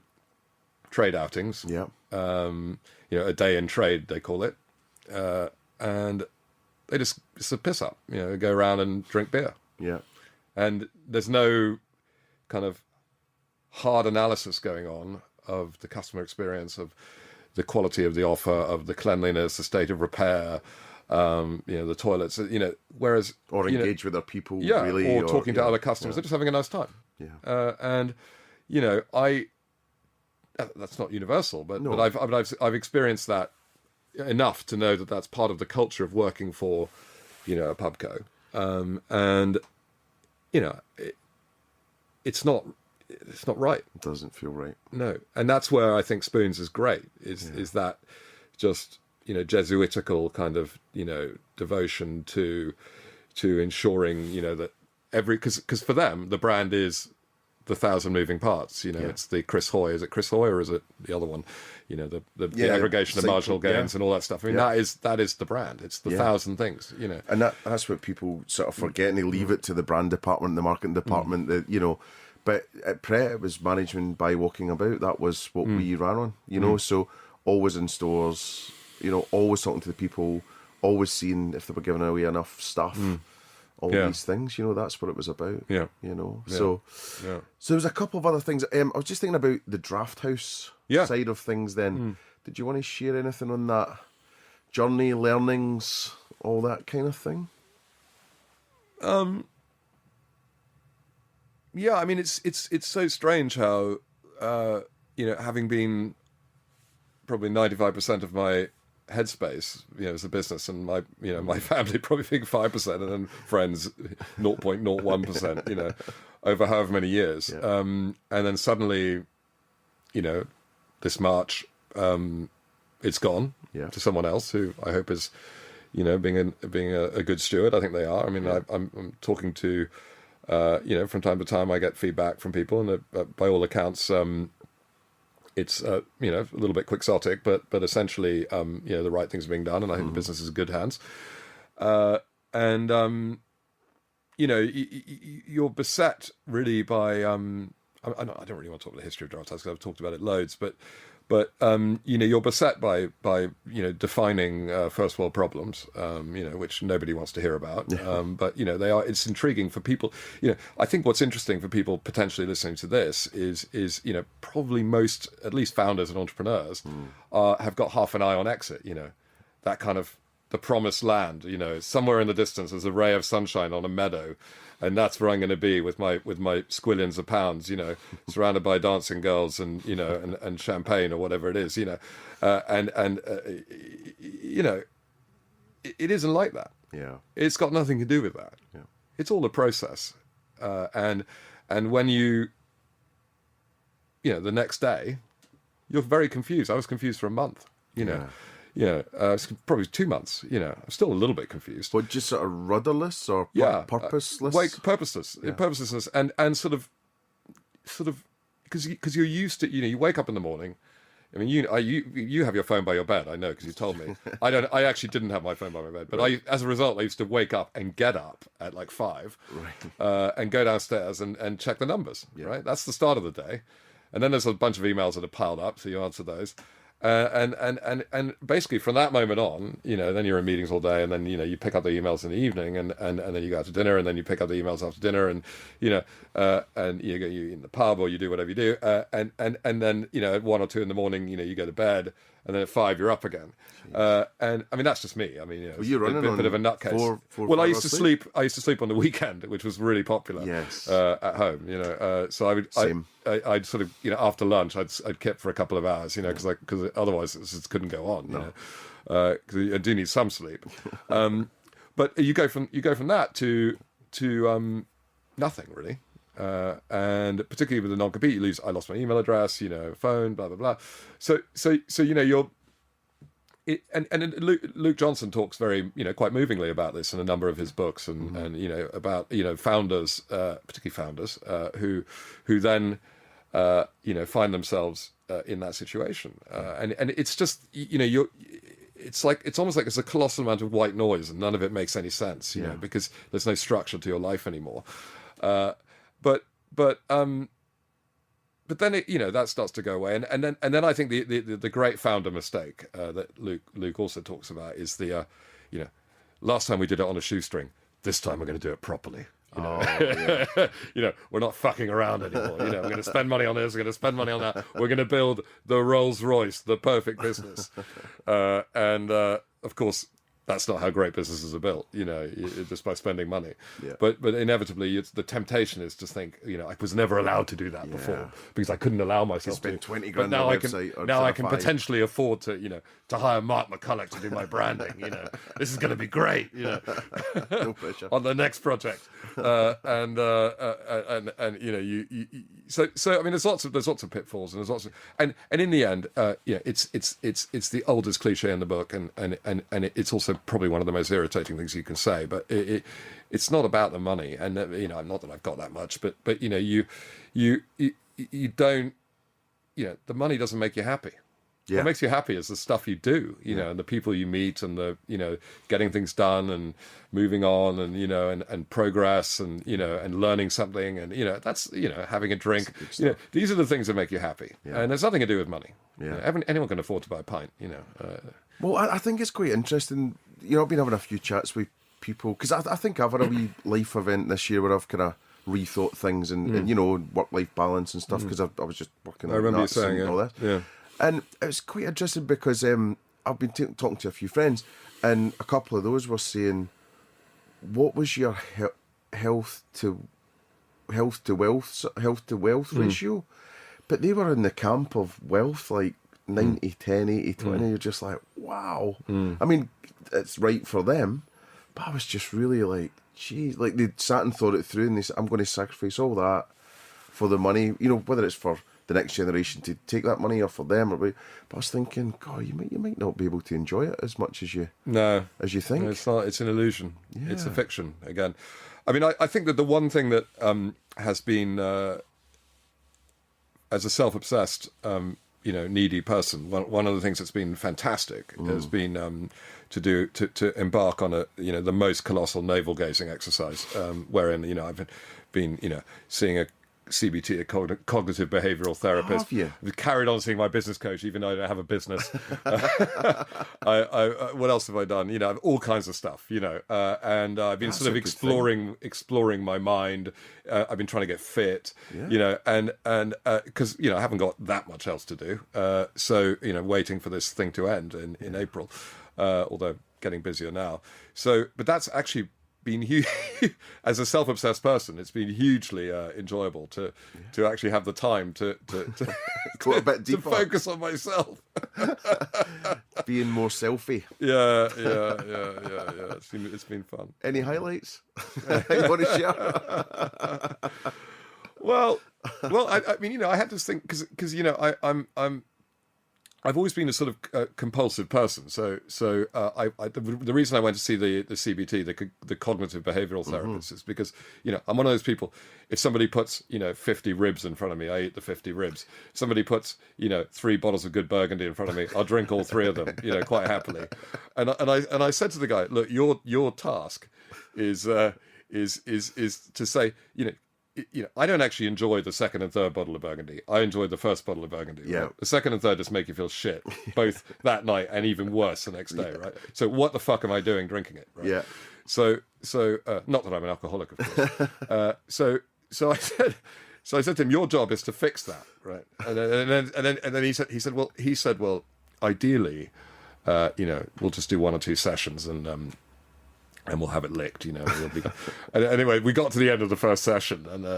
outings. Yeah. You know, a day in trade they call it, and they it's a piss up. You know, go around and drink beer. Yeah. And there's no kind of hard analysis going on of the customer experience, of the quality of the offer, of the cleanliness, the state of repair. You know, the toilets. You know, whereas engage with their people. Yeah. Really, or talking to other customers. They're just having a nice time. Yeah. And you know, that's not universal, but I've experienced that enough to know that that's part of the culture of working for, you know, a pubco, and you know, it's not right. It doesn't feel right. No, and that's where I think Spoons is great. Is that just, you know, Jesuitical kind of, you know, devotion to ensuring, you know, that because for them the brand is the 1,000 moving parts, you know, it's the Chris Hoy. Is it Chris Hoy or is it the other one? You know, the aggregation of marginal gains and all that stuff. I mean, that is the brand. It's the 1,000 things, you know. And that's what people sort of forget, and they leave it to the brand department, the marketing department, that, you know. But at Pret, it was management by walking about. That was what we ran on, you know. So always in stores, always talking to the people, always seeing if they were giving away enough stuff. All these things, that's what it was about. Yeah. So there's a couple of other things. I was just thinking about the draft house side of things then. Did you want to share anything on that? Journey, learnings, all that kind of thing? Yeah, I mean, it's so strange how, having been probably 95% of my headspace, as a business, and my family probably being 5%, and then friends 0.01%, over however many years, and then suddenly, this March, it's gone to someone else who I hope is, being a good steward. I think they are. I mean, I'm talking to, from time to time I get feedback from people, and by all accounts, it's a little bit quixotic, but essentially, the right things are being done, and I think the business is in good hands. You're beset really by. I don't really want to talk about the history of draft house because I've talked about it loads, but you're beset by defining first world problems, which nobody wants to hear about. But they are. It's intriguing for people. I think what's interesting for people potentially listening to this is probably most, at least founders and entrepreneurs, have got half an eye on exit. That kind of the promised land. Somewhere in the distance there's a ray of sunshine on a meadow. And that's where I'm going to be with my squillions of pounds, surrounded by dancing girls and and champagne or whatever it is, it isn't like that. Yeah, it's got nothing to do with that. Yeah, it's all a process, and when the next day, you're very confused. I was confused for a month, it's probably 2 months. I'm still a little bit confused. But just sort of rudderless or purposeless? Purposelessness, and sort of, because you're used to, you wake up in the morning. I mean, you have your phone by your bed. I know because you told me. I actually didn't have my phone by my bed, but as a result, I used to wake up and get up at like 5, and go downstairs and check the numbers. Yeah. Right, that's the start of the day, and then there's a bunch of emails that are piled up, so you answer those. And basically from that moment on, then you're in meetings all day, and then you pick up the emails in the evening, and then you go out to dinner, and then you pick up the emails after dinner, and and you in the pub or you do whatever you do, and then at 1 or 2 in the morning, you go to bed, and then at 5 you're up again. And I mean that's just me. I mean, it's you're running a bit of a nutcase. Well, I used to sleep. I used to sleep on the weekend, which was really popular. Yes. At home, so I would. Same. I'd sort of, after lunch, I'd keep for a couple of hours, because otherwise it just couldn't go on. Because I do need some sleep. But you go from that to nothing really, and particularly with the non-compete, I lost my email address, phone, blah blah blah. So you're. And Luke Johnson talks very, quite movingly about this in a number of his books, and about founders, particularly founders, who then find themselves in that situation, and it's just it's almost like it's a colossal amount of white noise, and none of it makes any sense, because there's no structure to your life anymore. But then that starts to go away, and then I think the great founder mistake that Luke also talks about is the last time we did it on a shoestring, this time we're going to do it properly. We're not fucking around anymore. We're going to spend money on this, we're going to spend money on that. We're going to build the Rolls Royce, the perfect business, and of course. That's not how great businesses are built, just by spending money. Yeah. But inevitably, the temptation is to think, I was never allowed to do that before because I couldn't allow myself to. Spend 20 grand now on a I can, website. now I can potentially afford to, to hire Mark McCulloch to do my branding. This is going to be great. No pressure. On the next project, so I mean, there's lots of pitfalls, and there's lots of, and in the end, it's the oldest cliche in the book, and it's also probably one of the most irritating things you can say, but it's not about the money, and not that I've got that much, but you don't, the money doesn't make you happy. What makes you happy is the stuff you do, and the people you meet, and the getting things done, and moving on, and and progress, and and learning something, and that's having a drink. These are the things that make you happy, and there's nothing to do with money. Yeah. You know, anyone can afford to buy a pint, you know. Well, I think it's quite interesting. You know, I've been having a few chats with people because I think I've had a wee life event this year where I've kind of rethought things and you know, work-life balance and stuff because I was just working. I remember you nuts saying and all that. Yeah. And it was quite interesting because I've been talking to a few friends, and a couple of those were saying, "What was your health to wealth ratio?" But they were in the camp of wealth, like 90-10, 80-20. You're just like, wow. I mean, it's right for them, but I was just really like, geez, like they sat and thought it through, and they said, "I'm going to sacrifice all that for the money," you know, whether it's for the next generation to take that money or for them. But I was thinking, God, you might not be able to enjoy it as much as you think. No, it's not. It's an illusion. Yeah. It's a fiction again. I mean, I think that the one thing that has been, as a self-obsessed, you know, needy person, one of the things that's been fantastic has been to embark on the most colossal navel-gazing exercise, wherein, you know, I've been you know, seeing a CBT, a cognitive behavioural therapist. Have you? I've carried on seeing my business coach, even though I don't have a business. What else have I done? You know, all kinds of stuff. You know, and I've been sort of exploring my mind. I've been trying to get fit. Yeah. You know, and because you know I haven't got that much else to do. So you know, waiting for this thing to end in April, although getting busier now. So, but that's actually been huge. As a self-obsessed person, it's been hugely enjoyable to actually have the time to Go a bit deeper. to focus on myself. Being more selfie. Yeah. It's been fun. Any highlights you want to share? Well, I mean, you know, I had to think because you know, I've always been a sort of compulsive person. So the reason I went to see the CBT, the cognitive behavioural therapist, is because, you know, I'm one of those people. If somebody puts, you know, 50 ribs in front of me, I eat the 50 ribs. If somebody puts, you know, 3 bottles of good Burgundy in front of me, I'll drink all 3 of them, you know, quite happily. And I said to the guy, look, your task is to say, you know, I don't actually enjoy the second and third bottle of Burgundy. I enjoyed the first bottle of Burgundy. Right? Yeah. The second and third just make you feel shit, both that night and even worse the next day, right? So what the fuck am I doing drinking it? Right? Yeah. So not that I'm an alcoholic, of course. So I said to him, your job is to fix that, right? And then he said, well, ideally, you know, we'll just do 1 or 2 sessions and we'll have it licked, you know. We'll be and anyway, we got to the end of the first session, and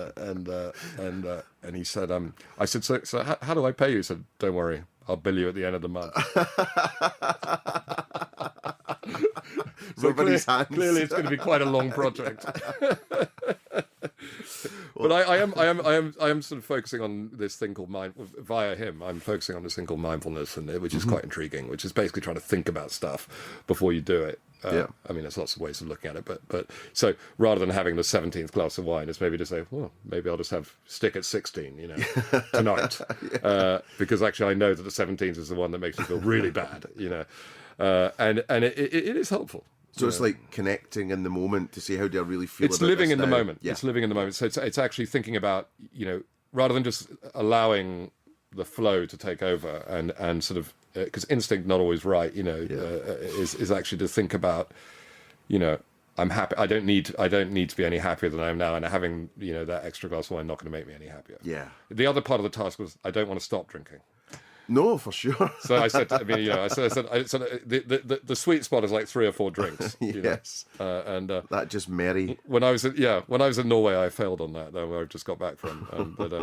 he said, I said, so how do I pay you? He said, don't worry, I'll bill you at the end of the month. So clearly, it's going to be quite a long project. But I am sort of focusing on this thing called via him. I'm focusing on this thing called mindfulness, which is quite intriguing. Which is basically trying to think about stuff before you do it. I mean, there's lots of ways of looking at it, but so rather than having the 17th glass of wine, it's maybe to say, well, maybe I'll just stick at 16, you know, tonight, because actually I know that the 17th is the one that makes me feel really bad, you know, and it is helpful. So it's like connecting in the moment to see how do I really feel. It's living in the moment. Yeah. It's living in the moment. So it's actually thinking about, you know, rather than just allowing the flow to take over and sort of, because instinct not always right, you know, is actually to think about, you know, I'm happy. I don't need to be any happier than I am now, and having, you know, that extra glass of wine not going to make me any happier. Yeah. The other part of the task was I don't want to stop drinking. No, for sure. So I said, the sweet spot is like 3 or 4 drinks. Yes. You know? And that just merry. When I was in Norway, I failed on that, though, where I just got back from. But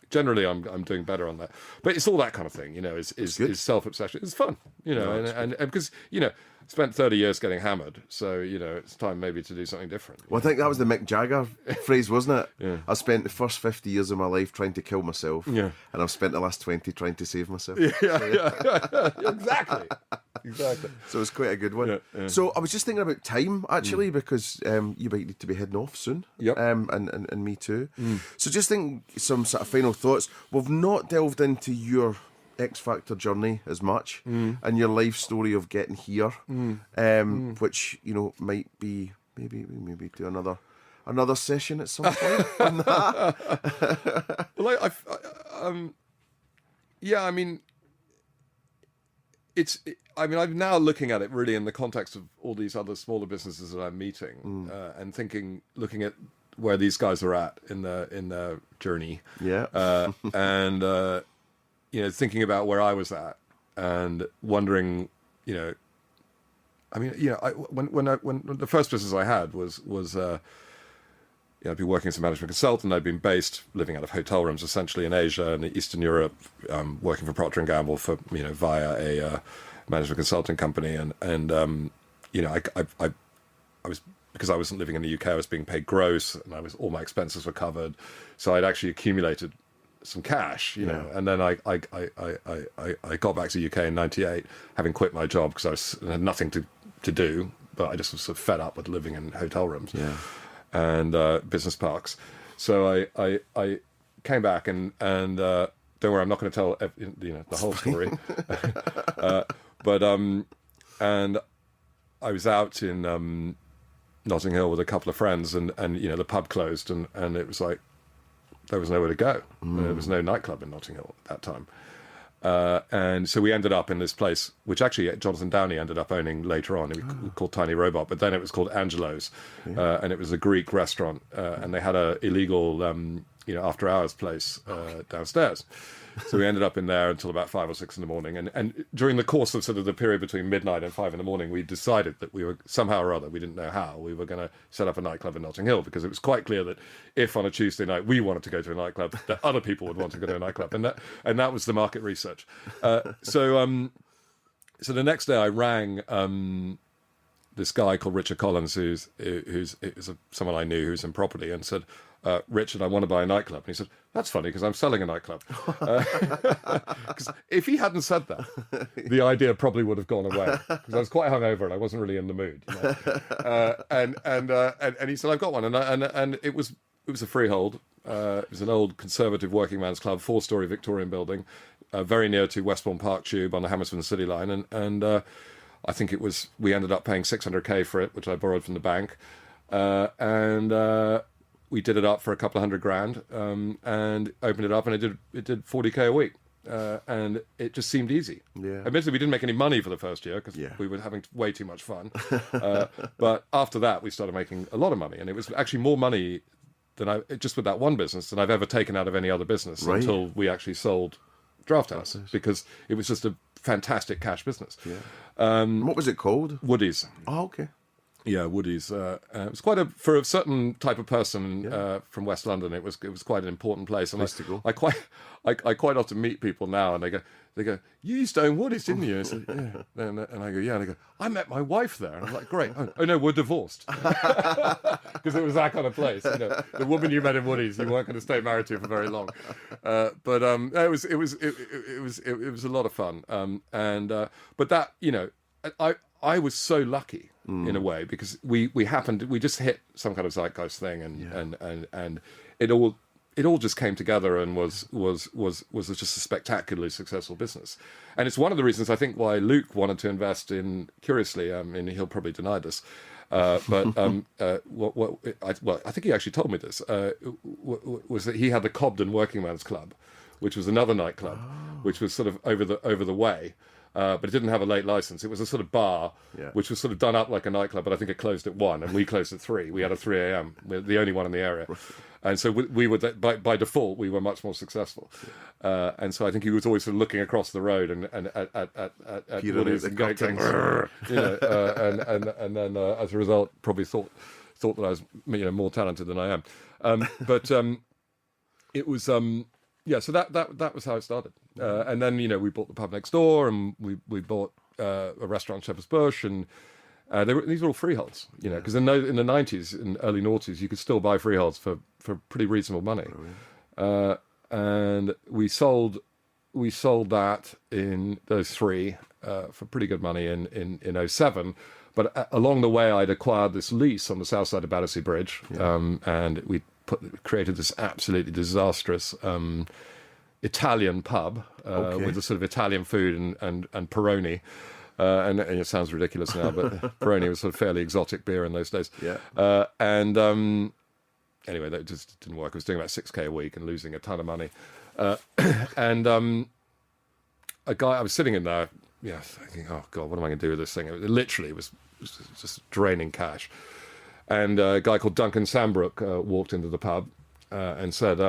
generally, I'm doing better on that. But it's all that kind of thing, you know. Is self-obsession. It's fun, you know, and because, you know, spent 30 years getting hammered, so, you know, it's time maybe to do something different. Well, I think that was the Mick Jagger phrase, wasn't it? Yeah. I spent the first 50 years of my life trying to kill myself, and I've spent the last 20 trying to save myself. Yeah. Exactly. So it's quite a good one. Yeah. So I was just thinking about time, actually, because you might need to be heading off soon. Yep. And me too. So just think some sort of final thoughts. We've not delved into your X Factor journey as much and your life story of getting here, which, you know, might be maybe do another session at some point on that. Well, I mean, I mean, I'm now looking at it really in the context of all these other smaller businesses that I'm meeting, and looking at where these guys are at in their journey. Yeah. And thinking about where I was at and wondering, I mean, when the first business I had was I'd been working as a management consultant. I'd been living out of hotel rooms essentially in Asia and Eastern Europe, working for Procter and Gamble via a management consulting company, and I was, because I wasn't living in the UK, I was being paid gross, and all my expenses were covered, so I'd actually accumulated some cash, and then I got back to the UK in '98, having quit my job because I had nothing to do, but I just was sort of fed up with living in hotel rooms and business parks. So I came back and don't worry, I'm not going to tell the whole story, but and I was out in Notting Hill with a couple of friends, and the pub closed, and it was like there was nowhere to go. There was no nightclub in Notting Hill at that time. And so we ended up in this place, which actually Jonathan Downey ended up owning later on. Called Tiny Robot, but then it was called Angelo's, and it was a Greek restaurant, and they had a illegal, after hours place downstairs. So we ended up in there until about 5 or 6 in the morning. And during the course of sort of the period between midnight and 5 in the morning, we decided that we were somehow or other, we didn't know how, we were going to set up a nightclub in Notting Hill, because it was quite clear that if on a Tuesday night we wanted to go to a nightclub, that other people would want to go to a nightclub. And that was the market research. So the next day I rang this guy called Richard Collins, who's someone I knew who's in property, and said, Richard, I want to buy a nightclub. And he said, that's funny, because I'm selling a nightclub. Because if he hadn't said that, the idea probably would have gone away, because I was quite hungover and I wasn't really in the mood. And he said, I've got one. And it was a freehold. It was an old conservative working man's club, 4-story Victorian building, very near to Westbourne Park Tube on the Hammersmith City line. And I think we ended up paying 600k for it, which I borrowed from the bank. We did it up for a couple of $100,000, and opened it up, and it did 40k a week, and it just seemed easy. Yeah. Admittedly, we didn't make any money for the first year because we were having way too much fun. But after that, we started making a lot of money, and it was actually more money than just with that one business than I've ever taken out of any other business until we actually sold Draft House, because it was just a fantastic cash business. Yeah. What was it called? Woodies. Oh, okay. Yeah, Woodies. It was quite for a certain type of person from West London. It was quite an important place. And I quite often meet people now, and they go, you used to own Woodies, didn't you? And I said, yeah. And I go, yeah. And they go, I met my wife there. And I'm like, great. Oh no, we're divorced, because it was that kind of place. The woman you met in Woodies, you weren't going to stay married to for very long. But it was a lot of fun. But that I was so lucky in a way, because we just hit some kind of zeitgeist thing, and it all just came together and was just a spectacularly successful business. And it's one of the reasons I think why Luke wanted to invest in Curiously. And he'll probably deny this, but I think he actually told me this, was that he had the Cobden Working Man's Club, which was another nightclub, which was sort of over the way. But it didn't have a late license. It was a sort of bar, which was sort of done up like a nightclub, but I think it closed at 1, and we closed at 3. We had a 3 a.m. We're the only one in the area. And so we were, by default, we were much more successful. And so I think he was always sort of looking across the road and at Woodies and going, and then as a result, probably thought that I was more talented than I am. But it was... so that was how it started, and then we bought the pub next door, and we bought a restaurant in Shepherd's Bush, and these were all freeholds, because in the 90s and early noughties you could still buy freeholds for pretty reasonable money, and we sold that in those 3 for pretty good money in 07. But along the way I'd acquired this lease on the south side of Battersea Bridge, and we created this absolutely disastrous Italian pub with a sort of Italian food and Peroni, and it sounds ridiculous now, but Peroni was sort of fairly exotic beer in those days. Anyway, that just didn't work. I was doing about 6k a week and losing a ton of money, and a guy, I was sitting in there thinking, oh God, what am I going to do with this thing? It literally was just draining cash. And a guy called Duncan Sambrook walked into the pub and said,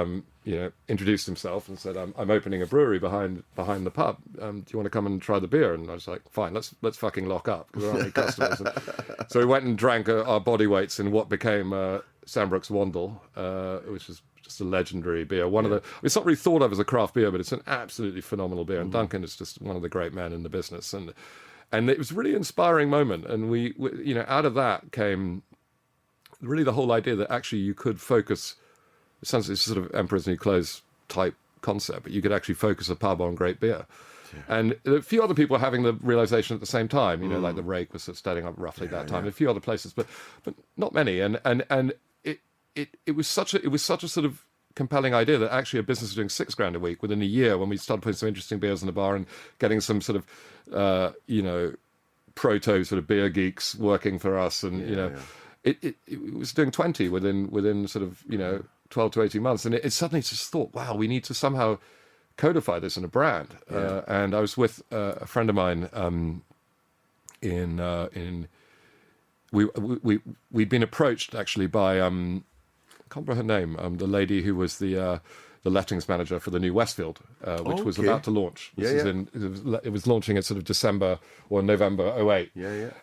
introduced himself and said, I'm opening a brewery behind the pub. Do you want to come and try the beer? And I was like, fine, let's fucking lock up because there aren't any customers. And so we went and drank our body weights in what became Sambrook's Wandle, which is just a legendary beer. It's not really thought of as a craft beer, but it's an absolutely phenomenal beer. And Duncan is just one of the great men in the business. And it was a really inspiring moment. And we out of that came really the whole idea that actually you could focus. It sounds like it's sort of Emperor's New Clothes type concept, but you could actually focus a pub on great beer. Yeah. And a few other people having the realization at the same time, like the Rake was sort of starting up roughly that time, and a few other places, but not many. And it was such a sort of compelling idea that actually a business was doing $6,000 a week within a year when we started putting some interesting beers in the bar and getting some sort of proto sort of beer geeks working for us, and it was doing 20 within sort of 12 to 18 months, and it suddenly just thought, wow, we need to somehow codify this in a brand. And I was with a friend of mine we'd been approached actually by I can't remember her name, the lady who was the lettings manager for the new Westfield, which was about to launch. It was launching in sort of December or November 2008.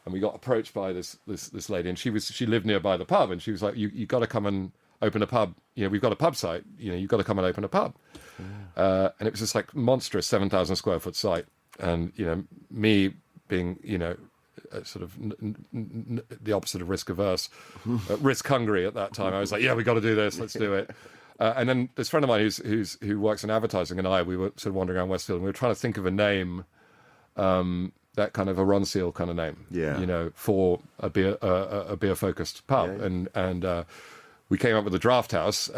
And we got approached by this lady, and she lived nearby the pub, and she was like, you got to come and open a pub. We've got a pub site. You've got to come and open a pub. And it was this like monstrous 7,000 square foot site, and me being sort of the opposite of risk averse, risk hungry at that time. I was like, yeah, we got to do this. Let's do it. And then this friend of mine who works in advertising and we were sort of wandering around Westfield, and we were trying to think of a name, that kind of a Ron Seal kind of name, for a beer focused pub, and we came up with the Draft House,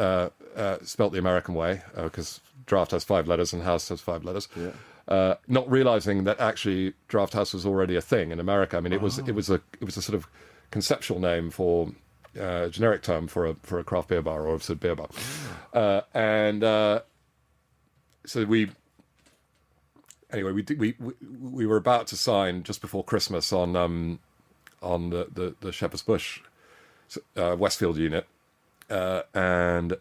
spelt the American way, because Draft has 5 letters and House has 5 letters. Not realizing that actually Draft House was already a thing in America. I mean, it was a sort of conceptual name for generic term for a craft beer bar or a sort of beer bar, so we were about to sign just before Christmas on the Shepherd's Bush Westfield unit, and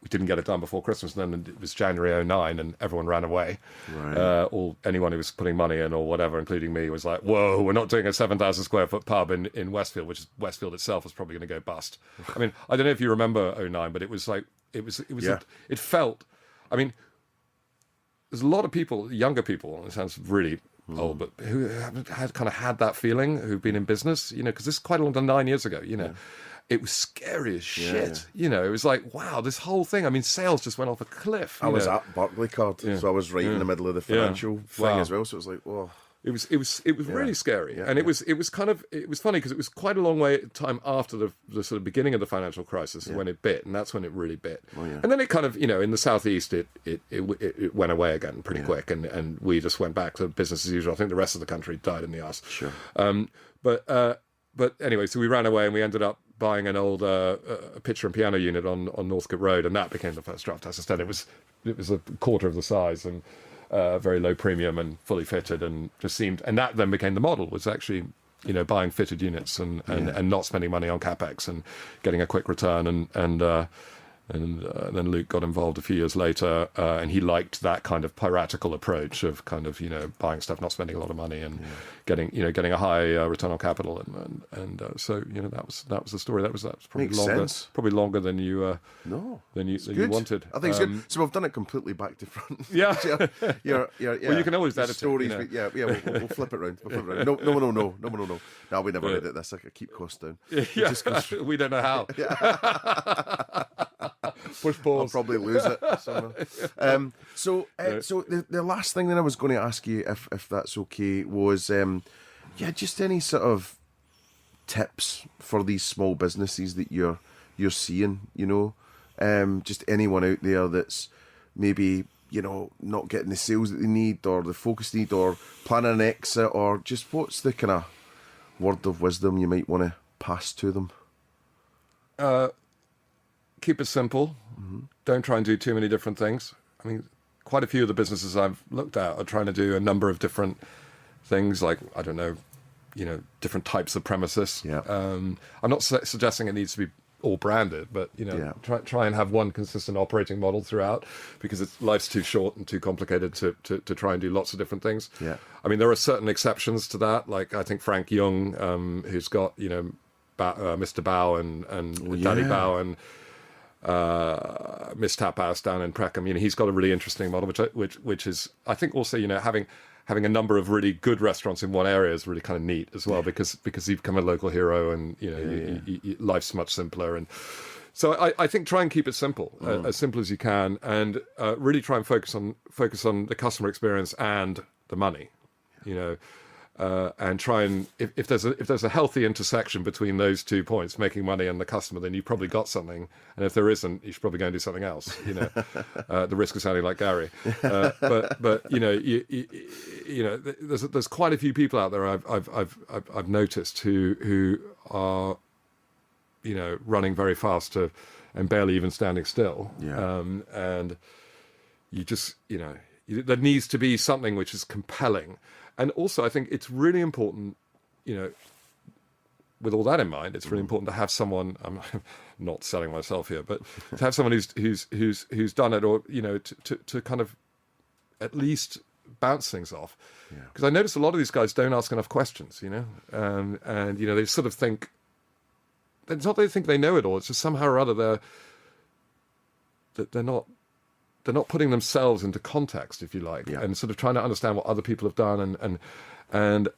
we didn't get it done before Christmas. And then it was January 2009, and everyone ran away. Right. Anyone who was putting money in or whatever, including me, was like, "Whoa, we're not doing a 7,000 square foot pub in Westfield," which is Westfield itself was probably going to go bust. I mean, I don't know if you remember 2009, but it was like it felt. I mean, there's a lot of people, younger people. It sounds really old, but who had kind of had that feeling, who've been in business, because this is quite a long time, 9 years ago, It was scary as shit. It was like, wow, this whole thing. I mean, sales just went off a cliff. I was at Barclaycard, so I was right in the middle of the financial thing as well. So it was like, whoa. It was really scary, and it was funny because it was quite a long time after the sort of beginning of the financial crisis when it bit, and that's when it really bit. And then it kind of in the southeast it went away again pretty quick, and we just went back to business as usual. I think the rest of the country died in the arse. Sure. But anyway, so we ran away and we ended up buying an old picture and piano unit on Northcote Road, and that became the first Draft House. Instead, it was a quarter of the size and very low premium and fully fitted, and just seemed. And that then became the model, was actually buying fitted units and not spending money on capex and getting a quick return. And then Luke got involved a few years later, and he liked that kind of piratical approach of kind of buying stuff, not spending a lot of money, and getting a high return on capital, and so that was the story. That was probably Makes longer, sense. probably longer than you than you wanted. I think it's good. So we've done it completely back to front. Yeah. Well, you can always edit stories. it. We'll flip it around. No. No, we never edit this. I could keep costs down. We don't know how. Push pause. I'll probably lose it somewhere. So the last thing that I was going to ask you, if that's okay, was just any sort of tips for these small businesses that you're seeing. Just anyone out there that's maybe not getting the sales that they need, or the focus they need, or planning an exit, or just what's the kind of word of wisdom you might want to pass to them? Keep it simple. Don't try and do too many different things. I mean, quite a few of the businesses I've looked at are trying to do a number of different things like, I don't know, different types of premises. Yeah. I'm not suggesting it needs to be all branded, but try and have one consistent operating model throughout, because life's too short and too complicated to try and do lots of different things. Yeah. I mean, there are certain exceptions to that, like I think Frank Young, who's got Mr. Bao and Daddy Bao and Miss Tap House down in Preckham. He's got a really interesting model, which is, I think, also having a number of really good restaurants in one area is really kind of neat as well, because you become a local hero, and life's much simpler. And so I think try and keep it simple, as simple as you can, and really try and focus on the customer experience and the money, and try and if there's a healthy intersection between those 2 points, making money and the customer, then you've probably got something. And if there isn't, you should probably go and do something else. The risk of sounding like Gary. But there's quite a few people out there I've noticed who are running very fast and barely even standing still. Yeah. And you just there needs to be something which is compelling. And also, I think it's really important, with all that in mind, it's really important to have someone. I'm not selling myself here, but to have someone who's done it, or to kind of at least bounce things off. Because I notice a lot of these guys don't ask enough questions, and they sort of think. It's not that they think they know it all. It's just somehow or other they're not putting themselves into context, if you like, and sort of trying to understand what other people have done. And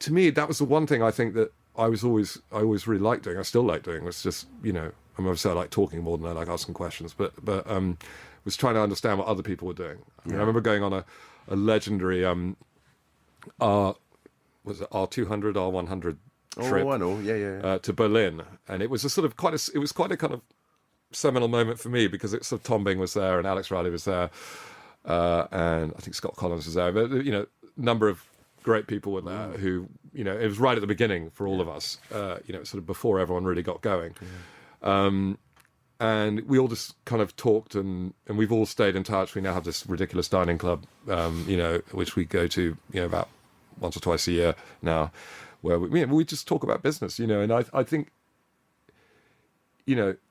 to me, that was the one thing I think that I always really liked doing. I still like doing. Was just, obviously I like talking more than I like asking questions, but was trying to understand what other people were doing. I remember going on a legendary R200, R100 trip. Oh, I know. To Berlin, and it was quite a kind of seminal moment for me, because it's Tom Bing was there and Alex Riley was there, and I think Scott Collins was there, but number of great people were there who it was right at the beginning for all of us, sort of before everyone really got going. And we all just kind of talked, and we've all stayed in touch. We now have this ridiculous dining club, which we go to about once or twice a year now, where we just talk about business, and I think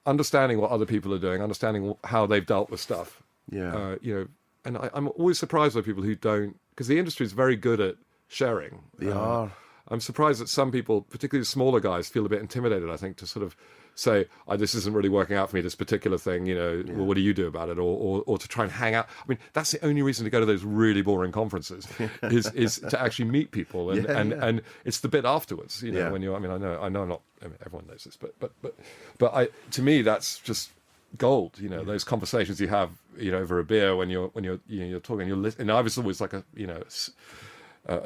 understanding what other people are doing, understanding how they've dealt with stuff. And I'm always surprised by people who don't, because the industry is very good at sharing. They are. I'm surprised that some people, particularly smaller guys, feel a bit intimidated, I think, to sort of say, this isn't really working out for me, this particular thing, well, what do you do about it? Or to try and hang out. I mean, that's the only reason to go to those really boring conferences is to actually meet people. And it's the bit afterwards, when I know I'm not, everyone knows this, but to me, that's just gold, those conversations you have, over a beer when you're talking, you're listening. And I was always like a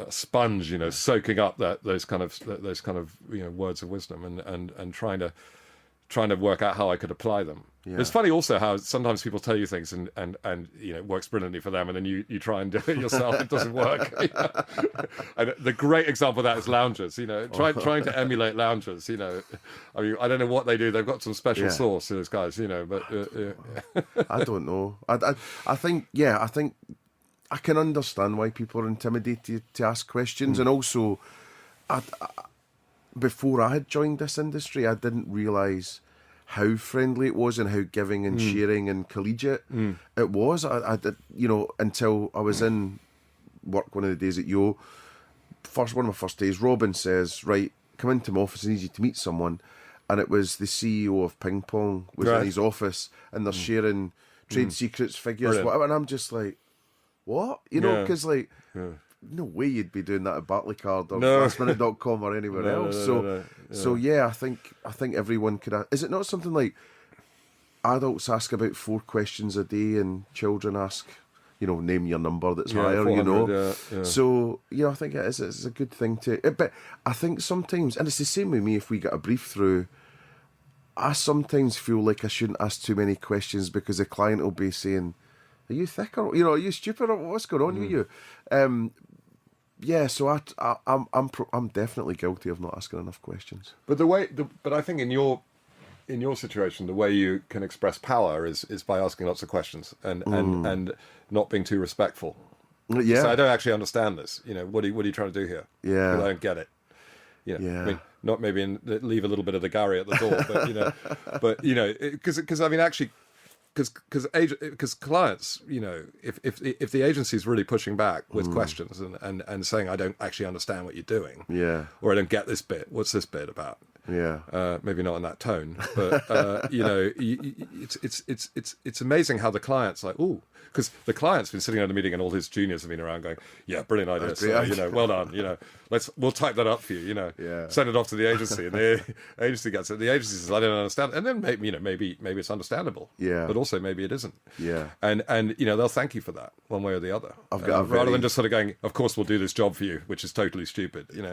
sponge, soaking up those kind of words of wisdom and trying to work out how I could apply them. It's funny also how sometimes people tell you things and it works brilliantly for them, and then you try and do it yourself, it doesn't work. And the great example of that is loungers, trying to emulate loungers, I mean, I don't know what they do. They've got some special sauce, those guys, but I don't know. I think I can understand why people are intimidated to ask questions, and also before I had joined this industry, I didn't realise how friendly it was and how giving and sharing and collegiate it was. I did, until I was in work one of the days at Yo. One of my first days, Robin says, "Right, come into my office. I need you to meet someone." And it was the CEO of Ping Pong was in his office, and they're sharing trade secrets, figures, Brilliant. whatever. And I'm just like, what? Because no way you'd be doing that at Barclaycard or lastminute.com or anywhere else. So I think everyone could. Is it not something like adults ask about 4 questions a day and children ask, name your number that's higher, So, I think it is. It's a good thing to. But I think sometimes, and it's the same with me, if we get a brief through, I sometimes feel like I shouldn't ask too many questions, because the client will be saying, "Are you thick, or are you stupid, or what's going on with you?" So I'm definitely guilty of not asking enough questions. But but I think in your situation, the way you can express power is by asking lots of questions and not being too respectful. Yeah. So I don't actually understand this. You know, what are you trying to do here? Yeah. I don't get it. You know, Yeah. I mean, not maybe leave a little bit of the Gary at the door, but because I mean, actually, because clients, you know, if the agency is really pushing back with questions and saying, I don't actually understand what you're doing, or I don't get this bit. What's this bit about? Maybe not in that tone, but you know, it's amazing how the client's like, ooh, because the client's been sitting at a meeting and all his juniors have been around going, yeah, brilliant idea, so, you know, well done, you know, we'll type that up for you, you know, send it off to the agency, and the agency gets it. The agency says, I don't understand, and then maybe it's understandable, but also maybe it isn't, and you know, they'll thank you for that one way or the other, rather than just sort of going, of course we'll do this job for you, which is totally stupid, you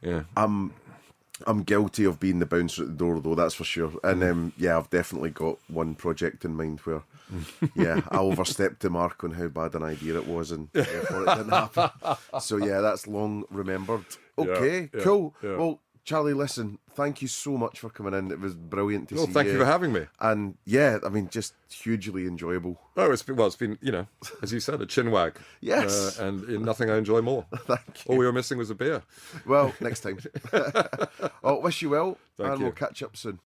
know. I'm guilty of being the bouncer at the door, though, that's for sure. And I've definitely got one project in mind where, I overstepped the mark on how bad an idea it was, and therefore it didn't happen. So that's long remembered. Okay, cool. Yeah. Well, Charlie, listen, thank you so much for coming in. It was brilliant to see you. Thank you for having me. And I mean, just hugely enjoyable. Oh, it's been, you know, as you said, a chin wag. Yes. And nothing I enjoy more. Thank you. All we were missing was a beer. Well, next time. Wish you well, Thank and you. we'll catch up soon.